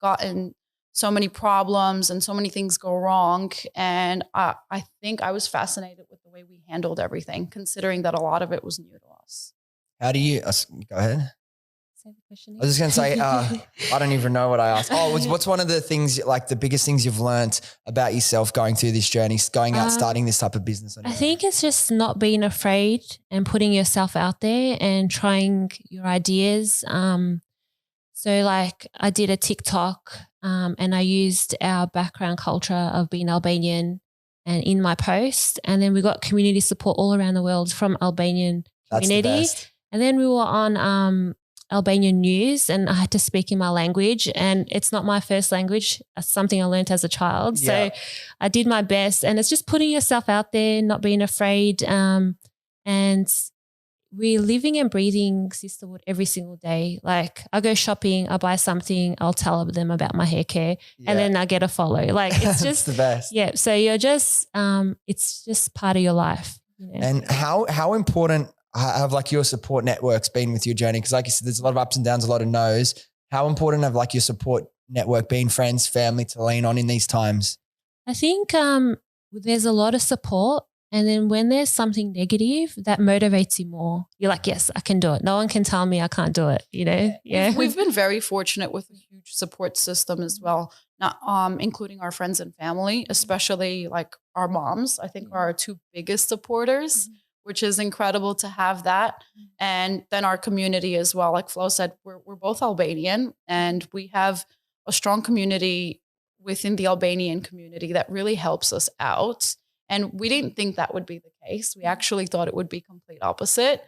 gotten so many problems and so many things go wrong. And I think I was fascinated with the way we handled everything, considering that a lot of it was new to us. How do you go ahead? Say the question I was just going to say, I don't even know what I asked. Oh, what's one of the things, like the biggest things you've learned about yourself going through this journey, going out, starting this type of business? I think it's just not being afraid and putting yourself out there and trying your ideas. So like I did a TikTok and I used our background culture of being Albanian and in my post. And then we got community support all around the world from Albanian community. That's the best. And then we were on Albanian news and I had to speak in my language, and it's not my first language. It's something I learned as a child. Yeah. So I did my best, and it's just putting yourself out there, not being afraid. And we're living and breathing Sisterwould every single day. Like I go shopping, I buy something, I'll tell them about my hair care and then I get a follow. Like it's just the best. Yeah. So you're just, it's just part of your life. You know? And how important have like your support networks been with your journey? Because like you said, there's a lot of ups and downs, a lot of no's. How important have like your support network been, friends, family, to lean on in these times? I think there's a lot of support. And then when there's something negative, that motivates you more. You're like, yes, I can do it. No one can tell me I can't do it, you know? Yeah. We've been very fortunate with a huge support system as well, not including our friends and family, especially like our moms, I think are our two biggest supporters, which is incredible to have that. And then our community as well. Like Flo said, we're both Albanian and we have a strong community within the Albanian community that really helps us out. And we didn't think that would be the case. We actually thought it would be complete opposite,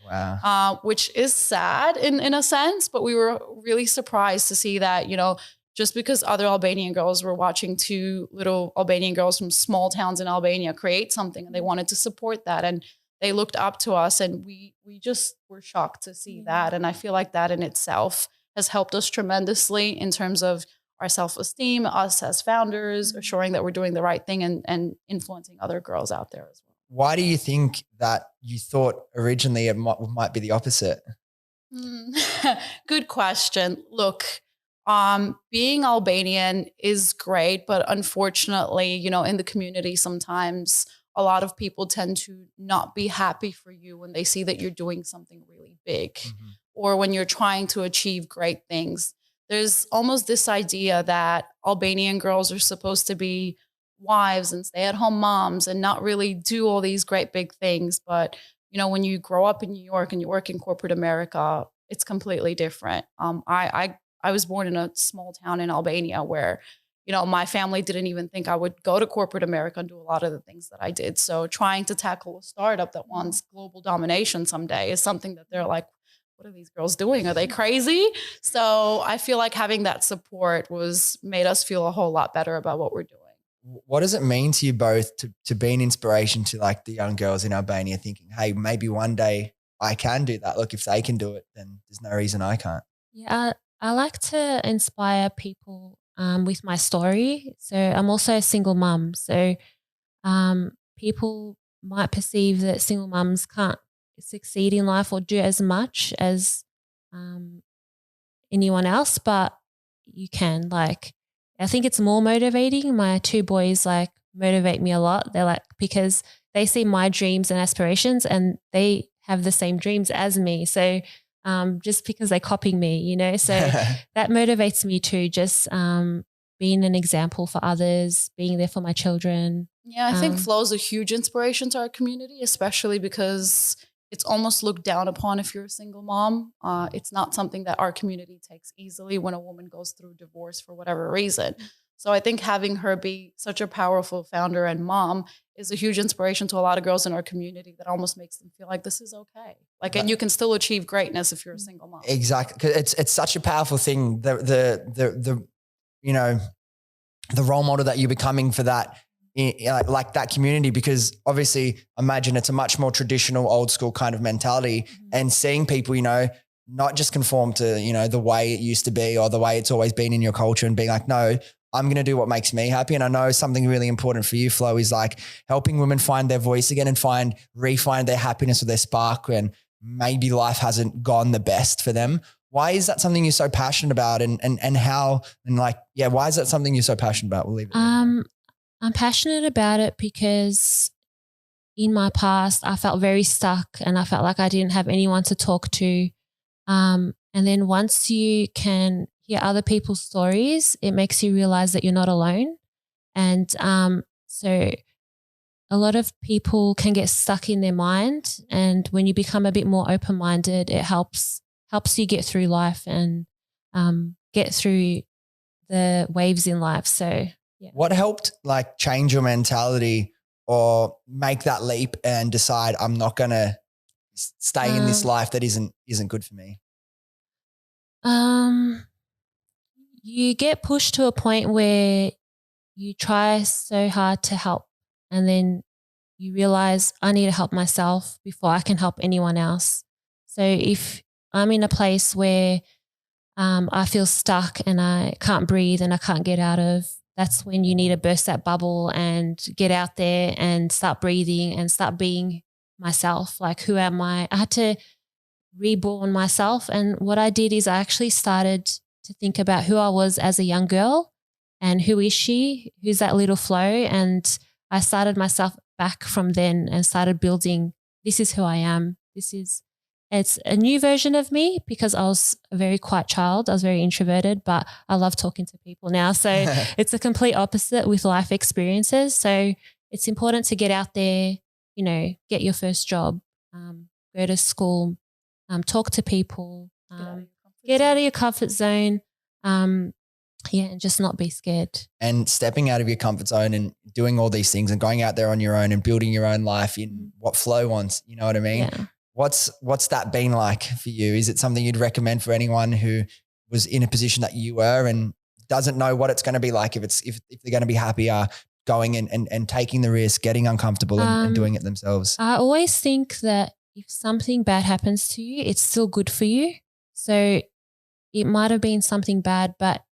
which is sad in a sense. But we were really surprised to see that, you know, just because other Albanian girls were watching two little Albanian girls from small towns in Albania create something and they wanted to support that. And they looked up to us and we just were shocked to see that. And I feel like that in itself has helped us tremendously in terms of our self-esteem, us as founders, assuring that we're doing the right thing and influencing other girls out there as well. Why do you think that you thought originally it might be the opposite? Good question. Look, being Albanian is great, but unfortunately, you know, in the community, sometimes a lot of people tend to not be happy for you when they see that you're doing something really big or when you're trying to achieve great things. There's almost this idea that Albanian girls are supposed to be wives and stay-at-home moms and not really do all these great big things. But, you know, when you grow up in New York and you work in corporate America, it's completely different. I was born in a small town in Albania where, you know, my family didn't even think I would go to corporate America and do a lot of the things that I did. So trying to tackle a startup that wants global domination someday is something that they're like, what are these girls doing? Are they crazy? So I feel like having that support made us feel a whole lot better about what we're doing. What does it mean to you both to be an inspiration to like the young girls in Albania thinking, hey, maybe one day I can do that. Look, if they can do it, then there's no reason I can't. Yeah, I like to inspire people with my story. So I'm also a single mum. So people might perceive that single mums can't succeed in life or do as much as anyone else, but you can. Like, I think it's more motivating. My two boys like motivate me a lot. They're like, because they see my dreams and aspirations and they have the same dreams as me. So just because they're copying me, you know, so that motivates me too. Just being an example for others, being there for my children. Yeah, I think Flo's a huge inspiration to our community, especially because it's almost looked down upon if you're a single mom. It's not something that our community takes easily when a woman goes through divorce for whatever reason. So I think having her be such a powerful founder and mom is a huge inspiration to a lot of girls in our community that almost makes them feel like this is okay. Like, and you can still achieve greatness if you're a single mom. Exactly. 'Cause it's such a powerful thing. The you know, the role model that you're becoming for that, like that community, because obviously imagine it's a much more traditional old school kind of mentality, and seeing people, you know, not just conform to, you know, the way it used to be or the way it's always been in your culture, and being like, no, I'm going to do what makes me happy. And I know something really important for you, Flo, is like helping women find their voice again and refine their happiness or their spark when maybe life hasn't gone the best for them. Why is that something you're so passionate about, and how, and like, yeah, why is that something you're so passionate about? We'll leave it there. I'm passionate about it because in my past, I felt very stuck and I felt like I didn't have anyone to talk to. And then once you can hear other people's stories, it makes you realize that you're not alone. And so a lot of people can get stuck in their mind, and when you become a bit more open-minded, it helps you get through life and get through the waves in life. So yeah. What helped like change your mentality or make that leap and decide I'm not going to stay in this life that isn't good for me? You get pushed to a point where you try so hard to help, and then you realize I need to help myself before I can help anyone else. So if I'm in a place where I feel stuck and I can't breathe and I can't get out of, that's when you need to burst that bubble and get out there and start breathing and start being myself. Like, who am I? I had to reborn myself. And what I did is I actually started to think about who I was as a young girl and who is she? Who's that little Flo? And I started myself back from then and started building, this is who I am. It's a new version of me because I was a very quiet child. I was very introverted, but I love talking to people now. So it's a complete opposite with life experiences. So it's important to get out there, you know, get your first job, go to school, talk to people, get out of your comfort zone. And just not be scared. And stepping out of your comfort zone and doing all these things and going out there on your own and building your own life in what Flo wants. You know what I mean? Yeah. What's that been like for you? Is it something you'd recommend for anyone who was in a position that you were and doesn't know what it's going to be like, if they're going to be happier going and taking the risk, getting uncomfortable and doing it themselves? I always think that if something bad happens to you, it's still good for you. So it might have been something bad, but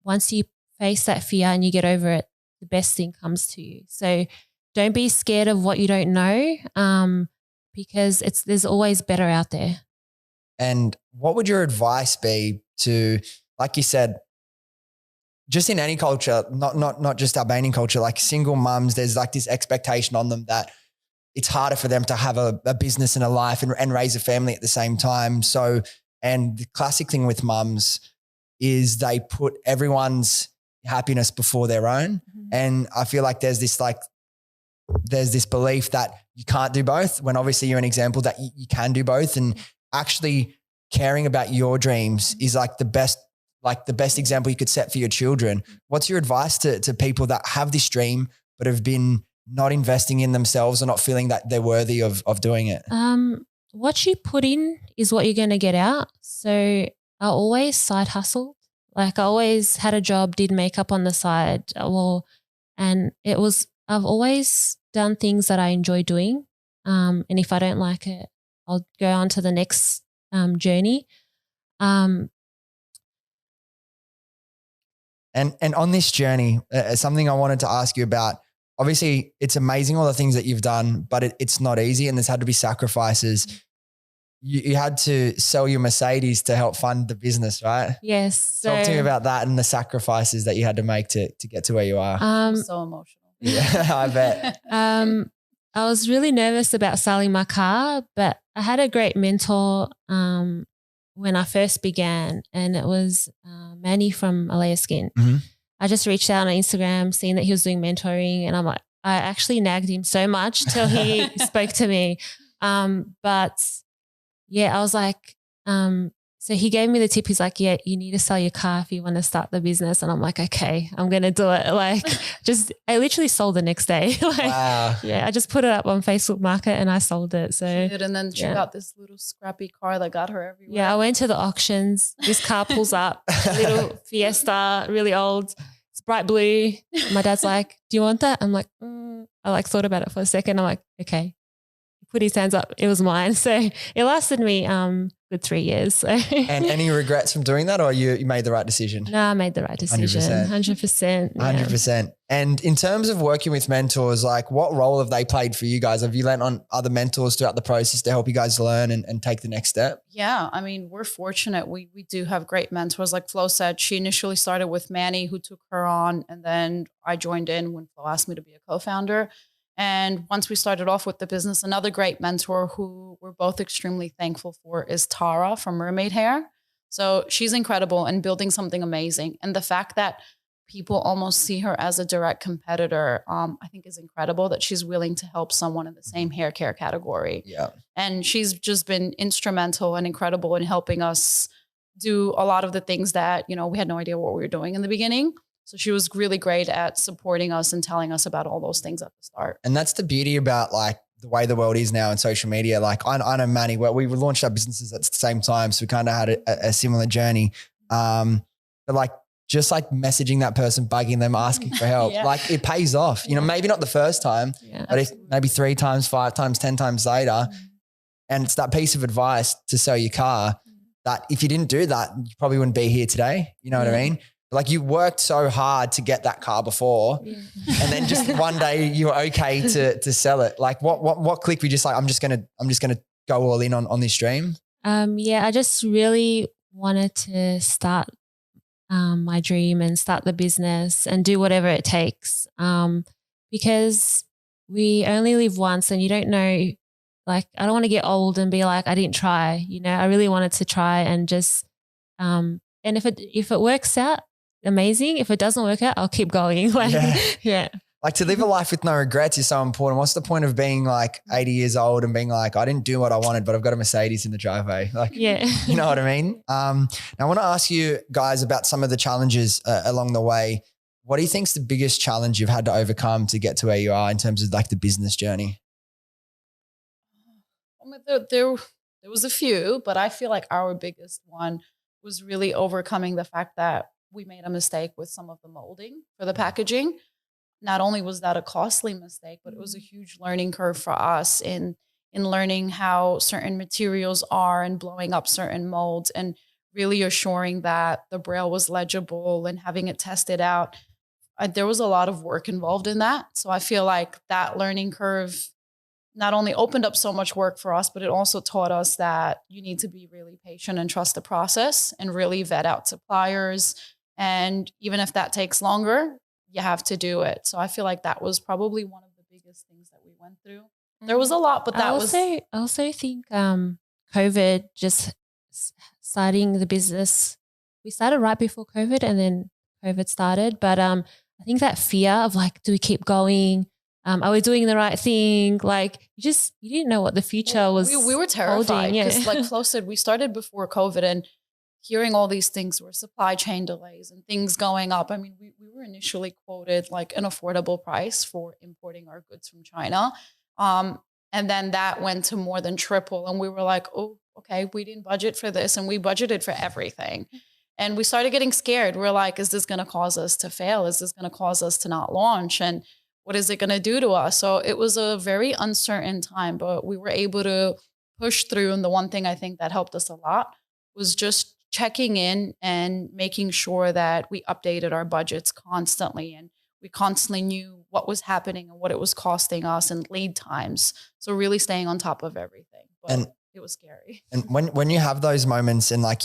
once you face that fear and you get over it, the best thing comes to you. So don't be scared of what you don't know, because there's always better out there. And what would your advice be to, like you said, just in any culture, not just Albanian culture, like single mums, there's like this expectation on them that it's harder for them to have a business and a life and raise a family at the same time. So, and the classic thing with mums is they put everyone's happiness before their own. Mm-hmm. And I feel like there's this belief that you can't do both, when obviously you're an example that you can do both. And actually caring about your dreams is like the best example you could set for your children. What's your advice to people that have this dream but have been not investing in themselves or not feeling that they're worthy of doing it? What you put in is what you're going to get out. So I always side hustled. Like I always had a job, did makeup on the side. I've always done things that I enjoy doing. And if I don't like it, I'll go on to the next journey. And on this journey, something I wanted to ask you about, obviously it's amazing all the things that you've done, but it's not easy and there's had to be sacrifices. You had to sell your Mercedes to help fund the business, right? Yes. Talk to me about that and the sacrifices that you had to make to get to where you are. So emotional. Yeah, I bet. I was really nervous about selling my car, but I had a great mentor when I first began, and it was Manny from Alea Skin. Mm-hmm. I just reached out on Instagram, seeing that he was doing mentoring, and I'm like, I actually nagged him so much till he spoke to me. But yeah, I was like, so he gave me the tip. He's like, yeah, you need to sell your car if you want to start the business. And I'm like, okay, I'm going to do it. Like I literally sold the next day. Like, Wow. yeah, I just put it up on Facebook Market and I sold it. So And then she got this little scrappy car that got her everywhere. yeah, I went to the auctions. This car pulls up, a little Fiesta, really old. It's bright blue. My dad's like, do you want that? I'm like, I like thought about it for a second. I'm like, okay. He put his hands up. It was mine. So it lasted me good 3 years. So. And any regrets from doing that, or you made the right decision? No, I made the right decision. 100%. 100%. And in terms of working with mentors, like what role have they played for you guys? Have you learned on other mentors throughout the process to help you guys learn and take the next step? Yeah, I mean, we're fortunate. We do have great mentors. Like Flo said, she initially started with Manny, who took her on, and then I joined in when Flo asked me to be a co-founder. And once we started off with the business, another great mentor who we're both extremely thankful for is Tara from Mermaid Hair. So she's incredible and building something amazing. And the fact that people almost see her as a direct competitor, I think is incredible that she's willing to help someone in the same hair care category. Yeah. And she's just been instrumental and incredible in helping us do a lot of the things that, we had no idea what we were doing in the beginning. So she was really great at supporting us and telling us about all those things at the start. And that's the beauty about like the way the world is now in social media. Like I know Manny, we launched our businesses at the same time. So we kind of had a similar journey. But like, just like messaging that person, bugging them, asking for help, like it pays off, maybe not the first time, but if maybe 3 times, 5 times, 10 times later, and it's that piece of advice to sell your car that if you didn't do that, you probably wouldn't be here today. You know what I mean? Like you worked so hard to get that car before and then just one day you were okay to sell it. Like what click we just like, I'm just going to go all in on this dream. I just really wanted to start my dream and start the business and do whatever it takes. Because we only live once and you don't know, like, I don't want to get old and be like, I didn't try, I really wanted to try and just, and if it works out, amazing. If it doesn't work out, I'll keep going. Like, Like to live a life with no regrets is so important. What's the point of being like 80 years old and being like, I didn't do what I wanted, but I've got a Mercedes in the driveway. Like, you know what I mean? Now I want to ask you guys about some of the challenges along the way. What do you think is the biggest challenge you've had to overcome to get to where you are in terms of like the business journey? There was a few, but I feel like our biggest one was really overcoming the fact that we made a mistake with some of the molding for the packaging. Not only was that a costly mistake, but it was a huge learning curve for us in learning how certain materials are and blowing up certain molds and really assuring that the Braille was legible and having it tested out. There was a lot of work involved in that. So I feel like that learning curve not only opened up so much work for us, but it also taught us that you need to be really patient and trust the process and really vet out suppliers. And even if that takes longer, you have to do it. So I feel like that was probably one of the biggest things that we went through. There was a lot, but I also think COVID, just starting the business, we started right before COVID and then COVID started. But I think that fear of like, do we keep going? Are we doing the right thing? Like you didn't know what the future was. We were terrified because like Flo said, we started before COVID and hearing all these things were supply chain delays and things going up. I mean, we were initially quoted like an affordable price for importing our goods from China. And then that went to more than triple. And we were like, oh, okay, we didn't budget for this. And we budgeted for everything. And we started getting scared. We're like, is this going to cause us to fail? Is this going to cause us to not launch? And what is it going to do to us? So it was a very uncertain time, but we were able to push through. And the one thing I think that helped us a lot was just checking in and making sure that we updated our budgets constantly and we constantly knew what was happening and what it was costing us and lead times. So really staying on top of everything. But it was scary. And when you have those moments and like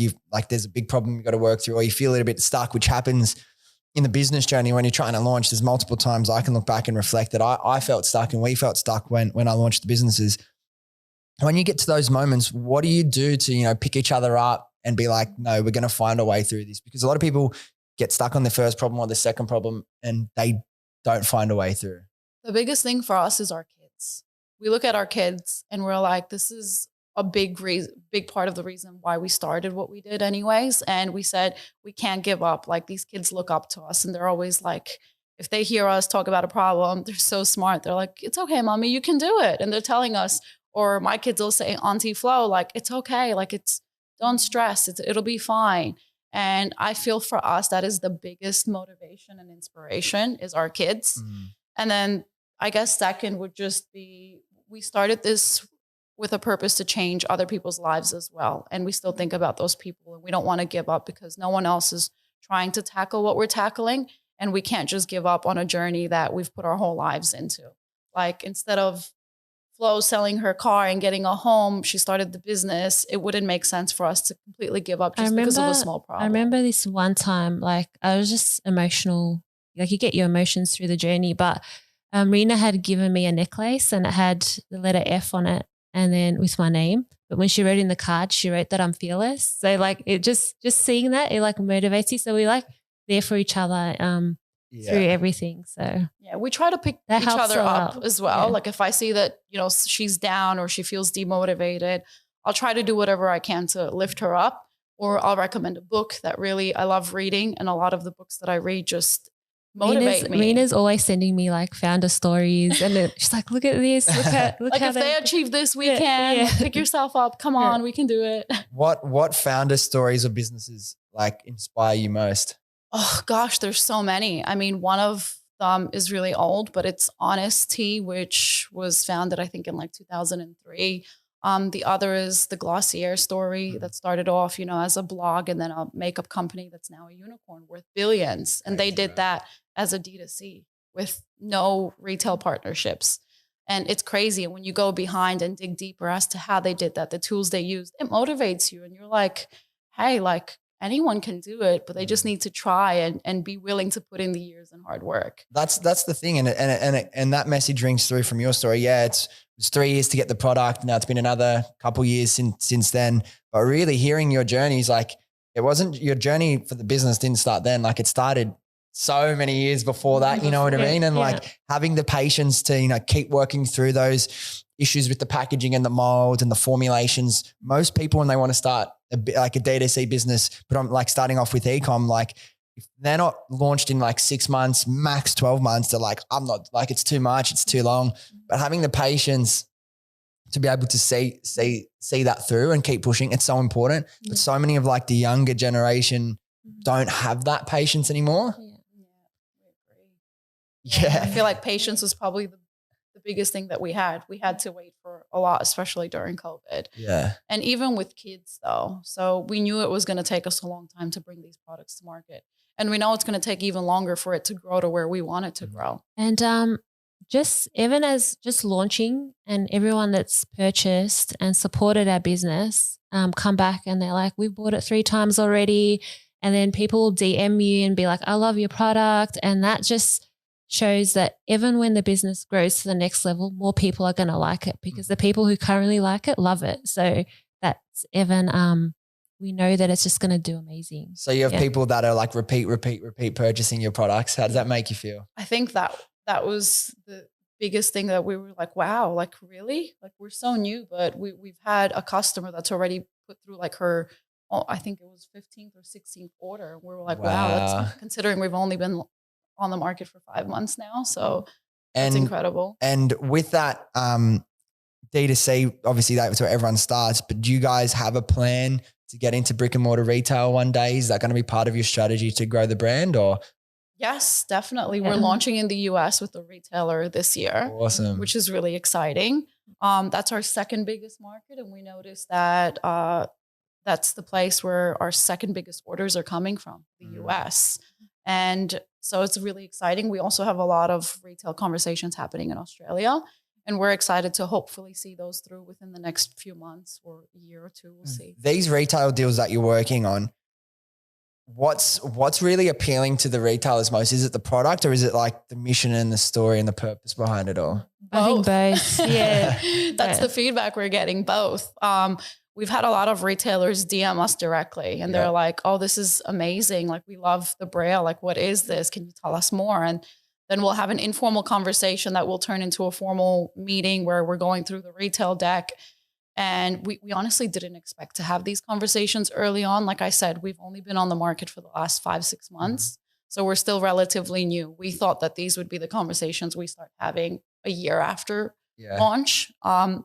there's a big problem you've got to work through or you feel a little bit stuck, which happens in the business journey when you're trying to launch, there's multiple times I can look back and reflect that I felt stuck and we felt stuck when I launched the businesses. When you get to those moments, what do you do to, pick each other up and be like, no, we're going to find a way through this? Because a lot of people get stuck on the first problem or the second problem and they don't find a way through. The biggest thing for us is our kids. we look at our kids and we're like, this is a big part of the reason why we started what we did anyways. And we said, we can't give up. Like these kids look up to us and they're always like, if they hear us talk about a problem, they're so smart. They're like, it's okay, mommy, you can do it. And they're telling us, or my kids will say, Auntie Flo, like, it's okay. Like don't stress. It'll be fine. And I feel for us, that is the biggest motivation and inspiration is our kids. And then I guess second would just be, we started this with a purpose to change other people's lives as well. And we still think about those people and we don't want to give up because no one else is trying to tackle what we're tackling. And we can't just give up on a journey that we've put our whole lives into. Like instead of Flo selling her car and getting a home, she started the business. It wouldn't make sense for us to completely give up just because of a small problem. I remember this one time, like I was just emotional. Like you get your emotions through the journey, but Rina had given me a necklace and it had the letter F on it and then with my name. But when she wrote in the card, she wrote that I'm fearless. So like it just seeing that, it like motivates you. So we like there for each other through everything. So yeah, we try to pick each other up as well. Like if I see that, she's down or she feels demotivated, I'll try to do whatever I can to lift her up, or I'll recommend a book that really I love reading. And a lot of the books that I read just motivate me. Rina's always sending me like founder stories and then she's like, look at this, look like how if they achieve this, we can. Like, pick yourself up. Come on, we can do it. What founder stories or businesses like inspire you most? Oh gosh, there's so many. I mean, one of them is really old, but it's Honest Tea, which was founded, I think, in like 2003. The other is the Glossier story that started off, as a blog and then a makeup company that's now a unicorn worth billions. And they did that as a D2C with no retail partnerships. And it's crazy. And when you go behind and dig deeper as to how they did that, the tools they used, it motivates you. And you're like, hey, like anyone can do it, but they just need to try and be willing to put in the years and hard work. That's the thing. And that message rings through from your story. Yeah, it was 3 years to get the product. Now it's been another couple years since then. But really hearing your journey is like, it wasn't your journey for the business didn't start then. Like it started so many years before that, you know what I mean? And like having the patience to, keep working through those issues with the packaging and the mold and the formulations. Most people, when they want to start a D2C business, but I'm like starting off with e-com, like if they're not launched in like 6 months, max 12 months, they're like, I'm not, like, it's too much, it's too long. But having the patience to be able to see that through and keep pushing, it's so important. But so many of like the younger generation don't have that patience anymore. Yeah. I feel like patience was probably the biggest thing that we had. We had to wait for a lot, especially during COVID. Yeah. And even with kids though. So we knew it was going to take us a long time to bring these products to market. And we know it's going to take even longer for it to grow to where we want it to grow. And just even as just launching and everyone that's purchased and supported our business come back and they're like, we've bought it 3 times already. And then people will DM you and be like, I love your product. And that just shows that even when the business grows to the next level, more people are going to like it because the people who currently like it love it. So that's even, we know that it's just going to do amazing. So you have people that are like repeat purchasing your products. How does that make you feel? I think that was the biggest thing that we were like, wow, like really? Like we're so new, but we've had a customer that's already put through like her, I think it was 15th or 16th order. We were like, wow, that's considering we've only been on the market for 5 months now. So it's incredible. And with that D2C, obviously that's where everyone starts, but do you guys have a plan to get into brick and mortar retail one day? Is that going to be part of your strategy to grow the brand or? Yes, definitely. We're launching in the US with a retailer this year. Awesome. Which is really exciting. That's our second biggest market. And we noticed that that's the place where our second biggest orders are coming from, the US. And so it's really exciting. We also have a lot of retail conversations happening in Australia, and we're excited to hopefully see those through within the next few months or a year or two. We'll see. These retail deals that you're working on, what's really appealing to the retailers most? Is it the product or is it like the mission and the story and the purpose behind it all? Both. I think both. Yeah. That's the feedback we're getting, both. We've had a lot of retailers DM us directly and they're like, oh, this is amazing. Like we love the Braille. Like, what is this? Can you tell us more? And Then we'll have an informal conversation that will turn into a formal meeting where we're going through the retail deck. And we honestly didn't expect to have these conversations early on. Like I said, we've only been on the market for the last 5-6 months. So we're still relatively new. We thought that these would be the conversations we start having a year after launch.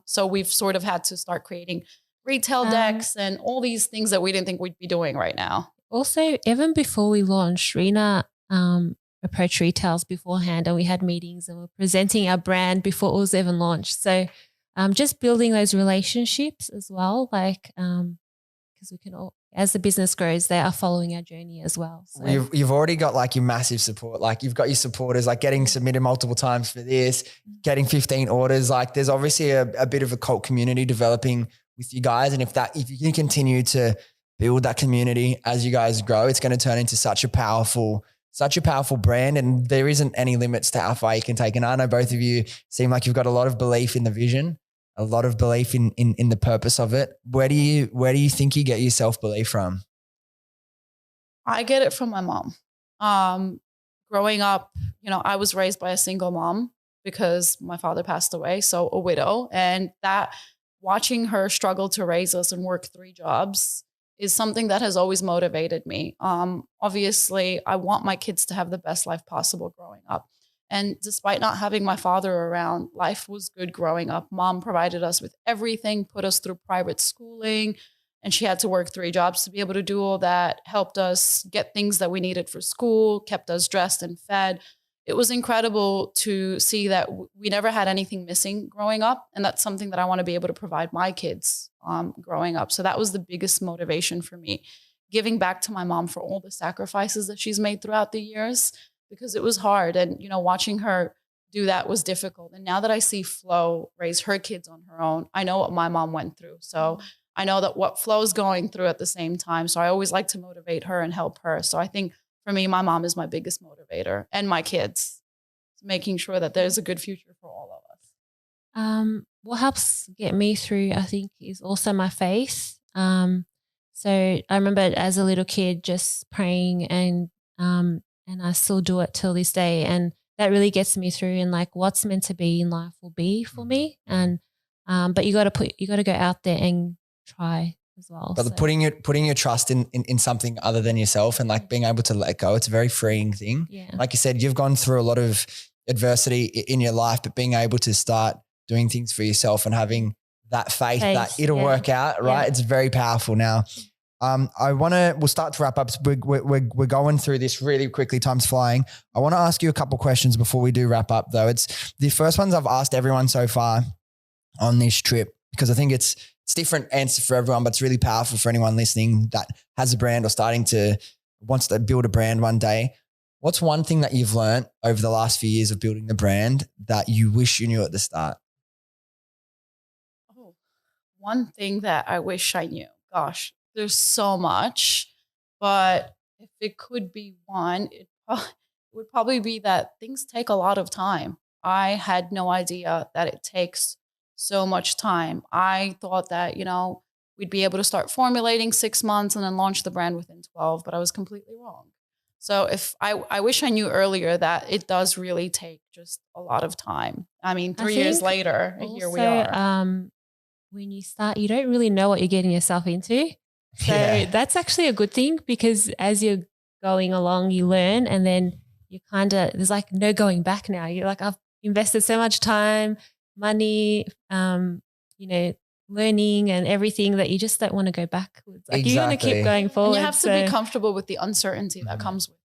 So we've sort of had to start creating retail decks and all these things that we didn't think we'd be doing right now. Also, even before we launched, Rina approached retails beforehand, and we had meetings and we're presenting our brand before it was even launched. So just building those relationships as well, like because we can all, as the business grows, they are following our journey as well. So You've already got like your massive support. Like you've got your supporters, like getting submitted multiple times for this, getting 15 orders. Like there's obviously a bit of a cult community developing with you guys. And if you can continue to build that community as you guys grow, it's going to turn into such a powerful brand. And there isn't any limits to how far you can take. And I know both of you seem like you've got a lot of belief in the vision, a lot of belief in the purpose of it. Where do you think you get your self-belief from? I get it from my mom. Growing up, I was raised by a single mom because my father passed away. So a widow, and that watching her struggle to raise us and work 3 jobs is something that has always motivated me. Obviously, I want my kids to have the best life possible growing up. And despite not having my father around, life was good growing up. Mom provided us with everything, put us through private schooling, and she had to work 3 jobs to be able to do all that, helped us get things that we needed for school, kept us dressed and fed. It was incredible to see that we never had anything missing growing up. And that's something that I want to be able to provide my kids growing up. So that was the biggest motivation for me, giving back to my mom for all the sacrifices that she's made throughout the years, because it was hard. And, watching her do that was difficult. And now that I see Flo raise her kids on her own, I know what my mom went through. So I know that what Flo's going through at the same time. So I always like to motivate her and help her. So I think for me, my mom is my biggest motivator, and my kids, making sure that there's a good future for all of us. What helps get me through, I think, is also my faith. So I remember as a little kid just praying, and I still do it till this day. And that really gets me through, and like what's meant to be in life will be for me. And but you got to go out there and try as well. But putting your trust in something other than yourself, and like being able to let go, it's a very freeing thing. Yeah. Like you said, you've gone through a lot of adversity in your life, but being able to start doing things for yourself and having that faith that it'll work out, right? Yeah. It's very powerful now. We'll start to wrap up. We're going through this really quickly. Time's flying. I want to ask you a couple questions before we do wrap up though. It's the first ones I've asked everyone so far on this trip, because I think it's different answer for everyone, but it's really powerful for anyone listening that has a brand or wants to build a brand one day. What's one thing that you've learned over the last few years of building the brand that you wish you knew at the start? Oh, one thing that I wish I knew. Gosh, there's so much, but if it could be one, it would probably be that things take a lot of time. I had no idea that it takes so much time. I thought that, we'd be able to start formulating 6 months and then launch the brand within 12, but I was completely wrong. So I wish I knew earlier that it does really take just a lot of time. I mean, 3 years later, here we are. When you start, you don't really know what you're getting yourself into. So that's actually a good thing, because as you're going along, you learn, and then there's like no going back now. You're like, I've invested so much time, money, learning and everything, that you just don't want to go backwards. Like you want to keep going forward. And you have to be comfortable with the uncertainty that comes with it.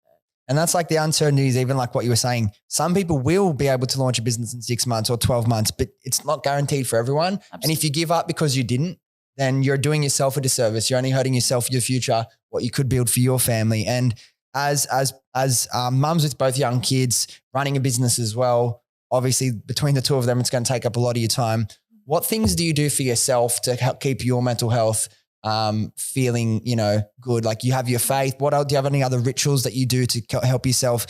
And that's like the uncertainty is even like what you were saying. Some people will be able to launch a business in 6 months or 12 months, but it's not guaranteed for everyone. Absolutely. And if you give up because you didn't, then you're doing yourself a disservice. You're only hurting yourself, your future, what you could build for your family. And as mums with both young kids, running a business as well, obviously between the two of them, it's going to take up a lot of your time. What things do you do for yourself to help keep your mental health feeling, good? Like you have your faith. What else? Do you have any other rituals that you do to help yourself,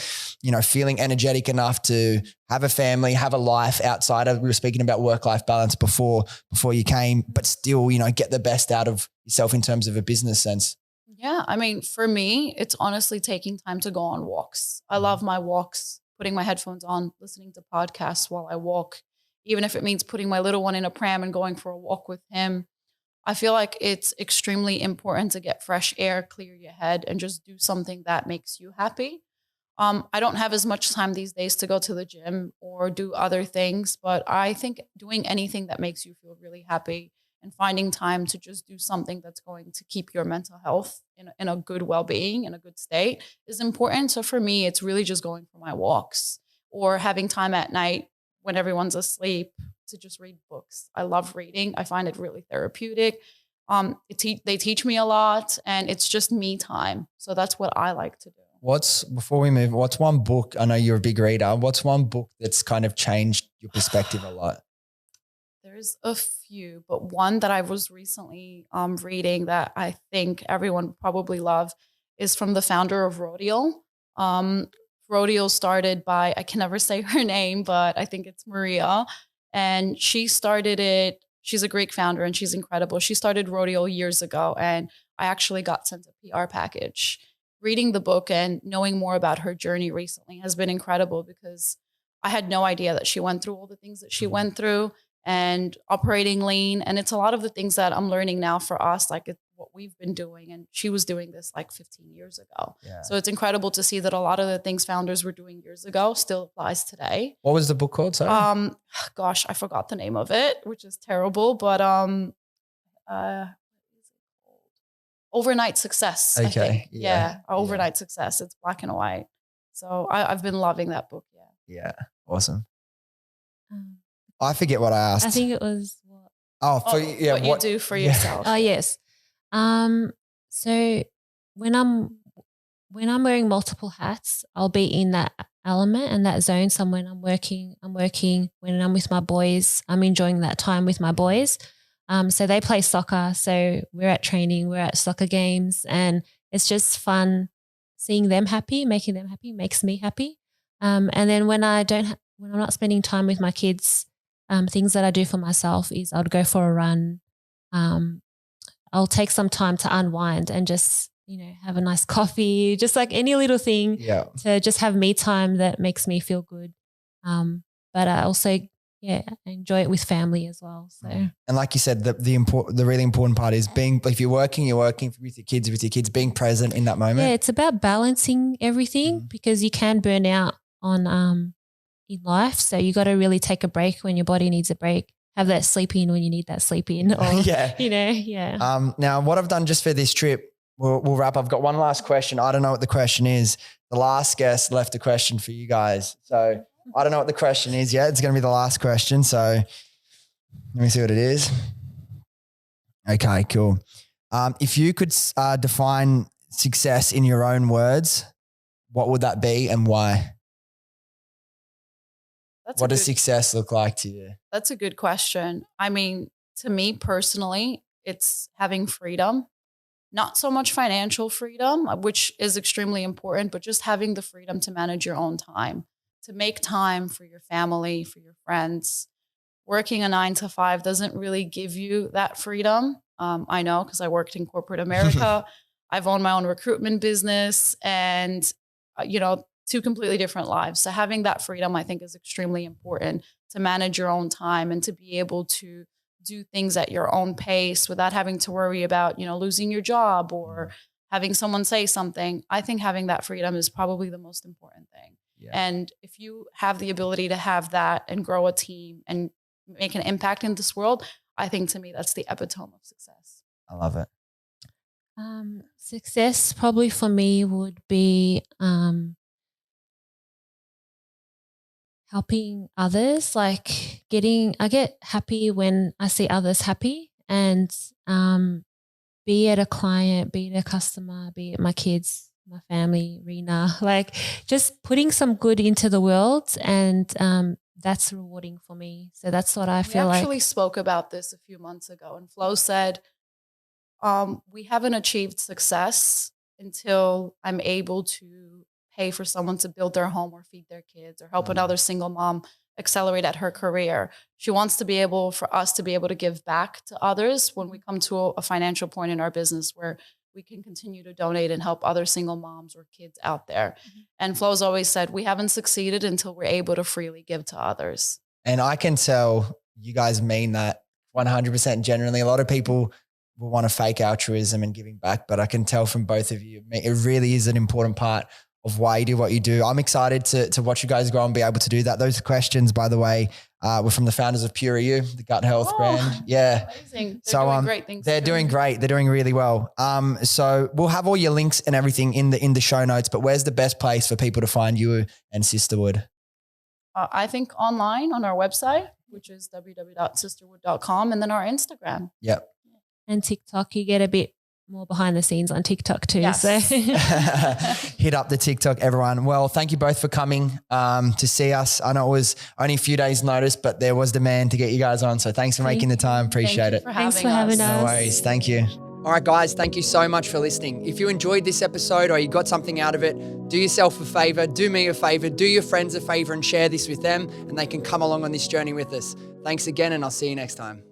feeling energetic enough to have a family, have a life outside of, we were speaking about work-life balance before you came, but still, get the best out of yourself in terms of a business sense? Yeah. I mean, for me, it's honestly taking time to go on walks. I love my walks. putting my headphones on, listening to podcasts while I walk, even if it means putting my little one in a pram and going for a walk with him. I feel like it's extremely important to get fresh air, clear your head, and just do something that makes you happy. I don't have as much time these days to go to the gym or do other things, but I think doing anything that makes you feel really happy and finding time to just do something that's going to keep your mental health in a good well-being, in a good state is important. So for me, it's really just going for my walks or having time at night when everyone's asleep to just read books. I love reading. I find it really therapeutic. They teach me a lot, and it's just me time. So that's what I like to do. Before we move, what's one book? I know you're a big reader. What's one book that's kind of changed your perspective a lot? There's a few, but one that I was recently reading that I think everyone would probably love is from the founder of Rodial. Rodial started by, I can never say her name, but I think it's Maria. And she started it. She's a Greek founder and she's incredible. She started Rodial years ago, and I actually got sent a PR package. Reading the book and knowing more about her journey recently has been incredible because I had no idea that she went through all the things that she went through and operating lean. And it's a lot of the things that I'm learning now for us, like it's what we've been doing. And she was doing this like 15 years ago. Yeah. So it's incredible to see that a lot of the things founders were doing years ago still applies today. What was the book called? Sorry? Gosh, I forgot the name of it, which is terrible, but Overnight Success. Okay. I think. Yeah. Overnight Success. It's black and white. So I've been loving that book. Yeah. Yeah. Awesome. I forget what I asked. I think it was what? What you do for yourself. Oh, yes. So when I'm wearing multiple hats, I'll be in that element and that zone. So when I'm working. When I'm with my boys, I'm enjoying that time with my boys. So they play soccer. So we're at training, we're at soccer games, and it's just fun seeing them happy, making them happy makes me happy. And then when I'm not spending time with my kids, things that I do for myself is I'll go for a run. I'll take some time to unwind and just, have a nice coffee, just like any little thing to just have me time that makes me feel good. But I also, I enjoy it with family as well. So, and like you said, the really important part is if you're working with your kids, being present in that moment. Yeah, it's about balancing everything because you can burn out on in life. So you got to really take a break when your body needs a break. Have that sleep in when you need that sleep in. Or, Now, what I've done just for this trip, we'll wrap. I've got one last question. I don't know what the question is. The last guest left a question for you guys. So I don't know what the question is yet. It's going to be the last question. So let me see what it is. Okay, cool. If you could define success in your own what would that be and why? What does success look like to you? That's a good question. I mean, to me personally, it's having freedom, not so much financial freedom, which is extremely important, but just having the freedom to manage your own time, to make time for your family, for your friends. Working a 9-to-5 doesn't really give you that freedom. I know because I worked in corporate America. I've owned my own recruitment business and, two completely different lives. So having that freedom, I think, is extremely important to manage your own time and to be able to do things at your own pace without having to worry about, losing your job or having someone say something. I think having that freedom is probably the most important thing. Yeah. And if you have the ability to have that and grow a team and make an impact in this world, I think to me, that's the epitome of success. I love it. Success probably for me would be helping others, I get happy when I see others happy and be it a client, be it a customer, be it my kids, my family, Rina, just putting some good into the world and that's rewarding for me. So that's what I feel like. We actually spoke about this a few months ago and Flo said, we haven't achieved success until I'm able to pay for someone to build their home or feed their kids or help another single mom accelerate at her career. She wants for us to be able to give back to others when we come to a financial point in our business where we can continue to donate and help other single moms or kids out there. And Flo's always said, we haven't succeeded until we're able to freely give to others. And I can tell you guys mean that 100% genuinely. A lot of people will want to fake altruism and giving back, but I can tell from both of you, it really is an important part of why you do what you do. I'm excited to watch you guys grow and be able to do that. Those questions, by the way, were from the founders of Pure You, the gut health brand. Yeah. Amazing. They're doing great things. They're doing great. They're doing really well. So we'll have all your links and everything in the show notes, but where's the best place for people to find you and Sisterwould? I think online on our website, which is www.sisterwould.com, and then our Instagram. Yep. And TikTok, you get a bit more behind the scenes on TikTok too. Yes. So Hit up the TikTok, everyone. Well, thank you both for coming to see us. I know it was only a few days notice, but there was demand to get you guys on. So thanks for making the time. Appreciate it. Thanks for having us. No worries. Thank you. All right, guys, thank you so much for listening. If you enjoyed this episode or you got something out of it, do yourself a favor, do me a favor, do your friends a favor and share this with them, and they can come along on this journey with us. Thanks again, and I'll see you next time.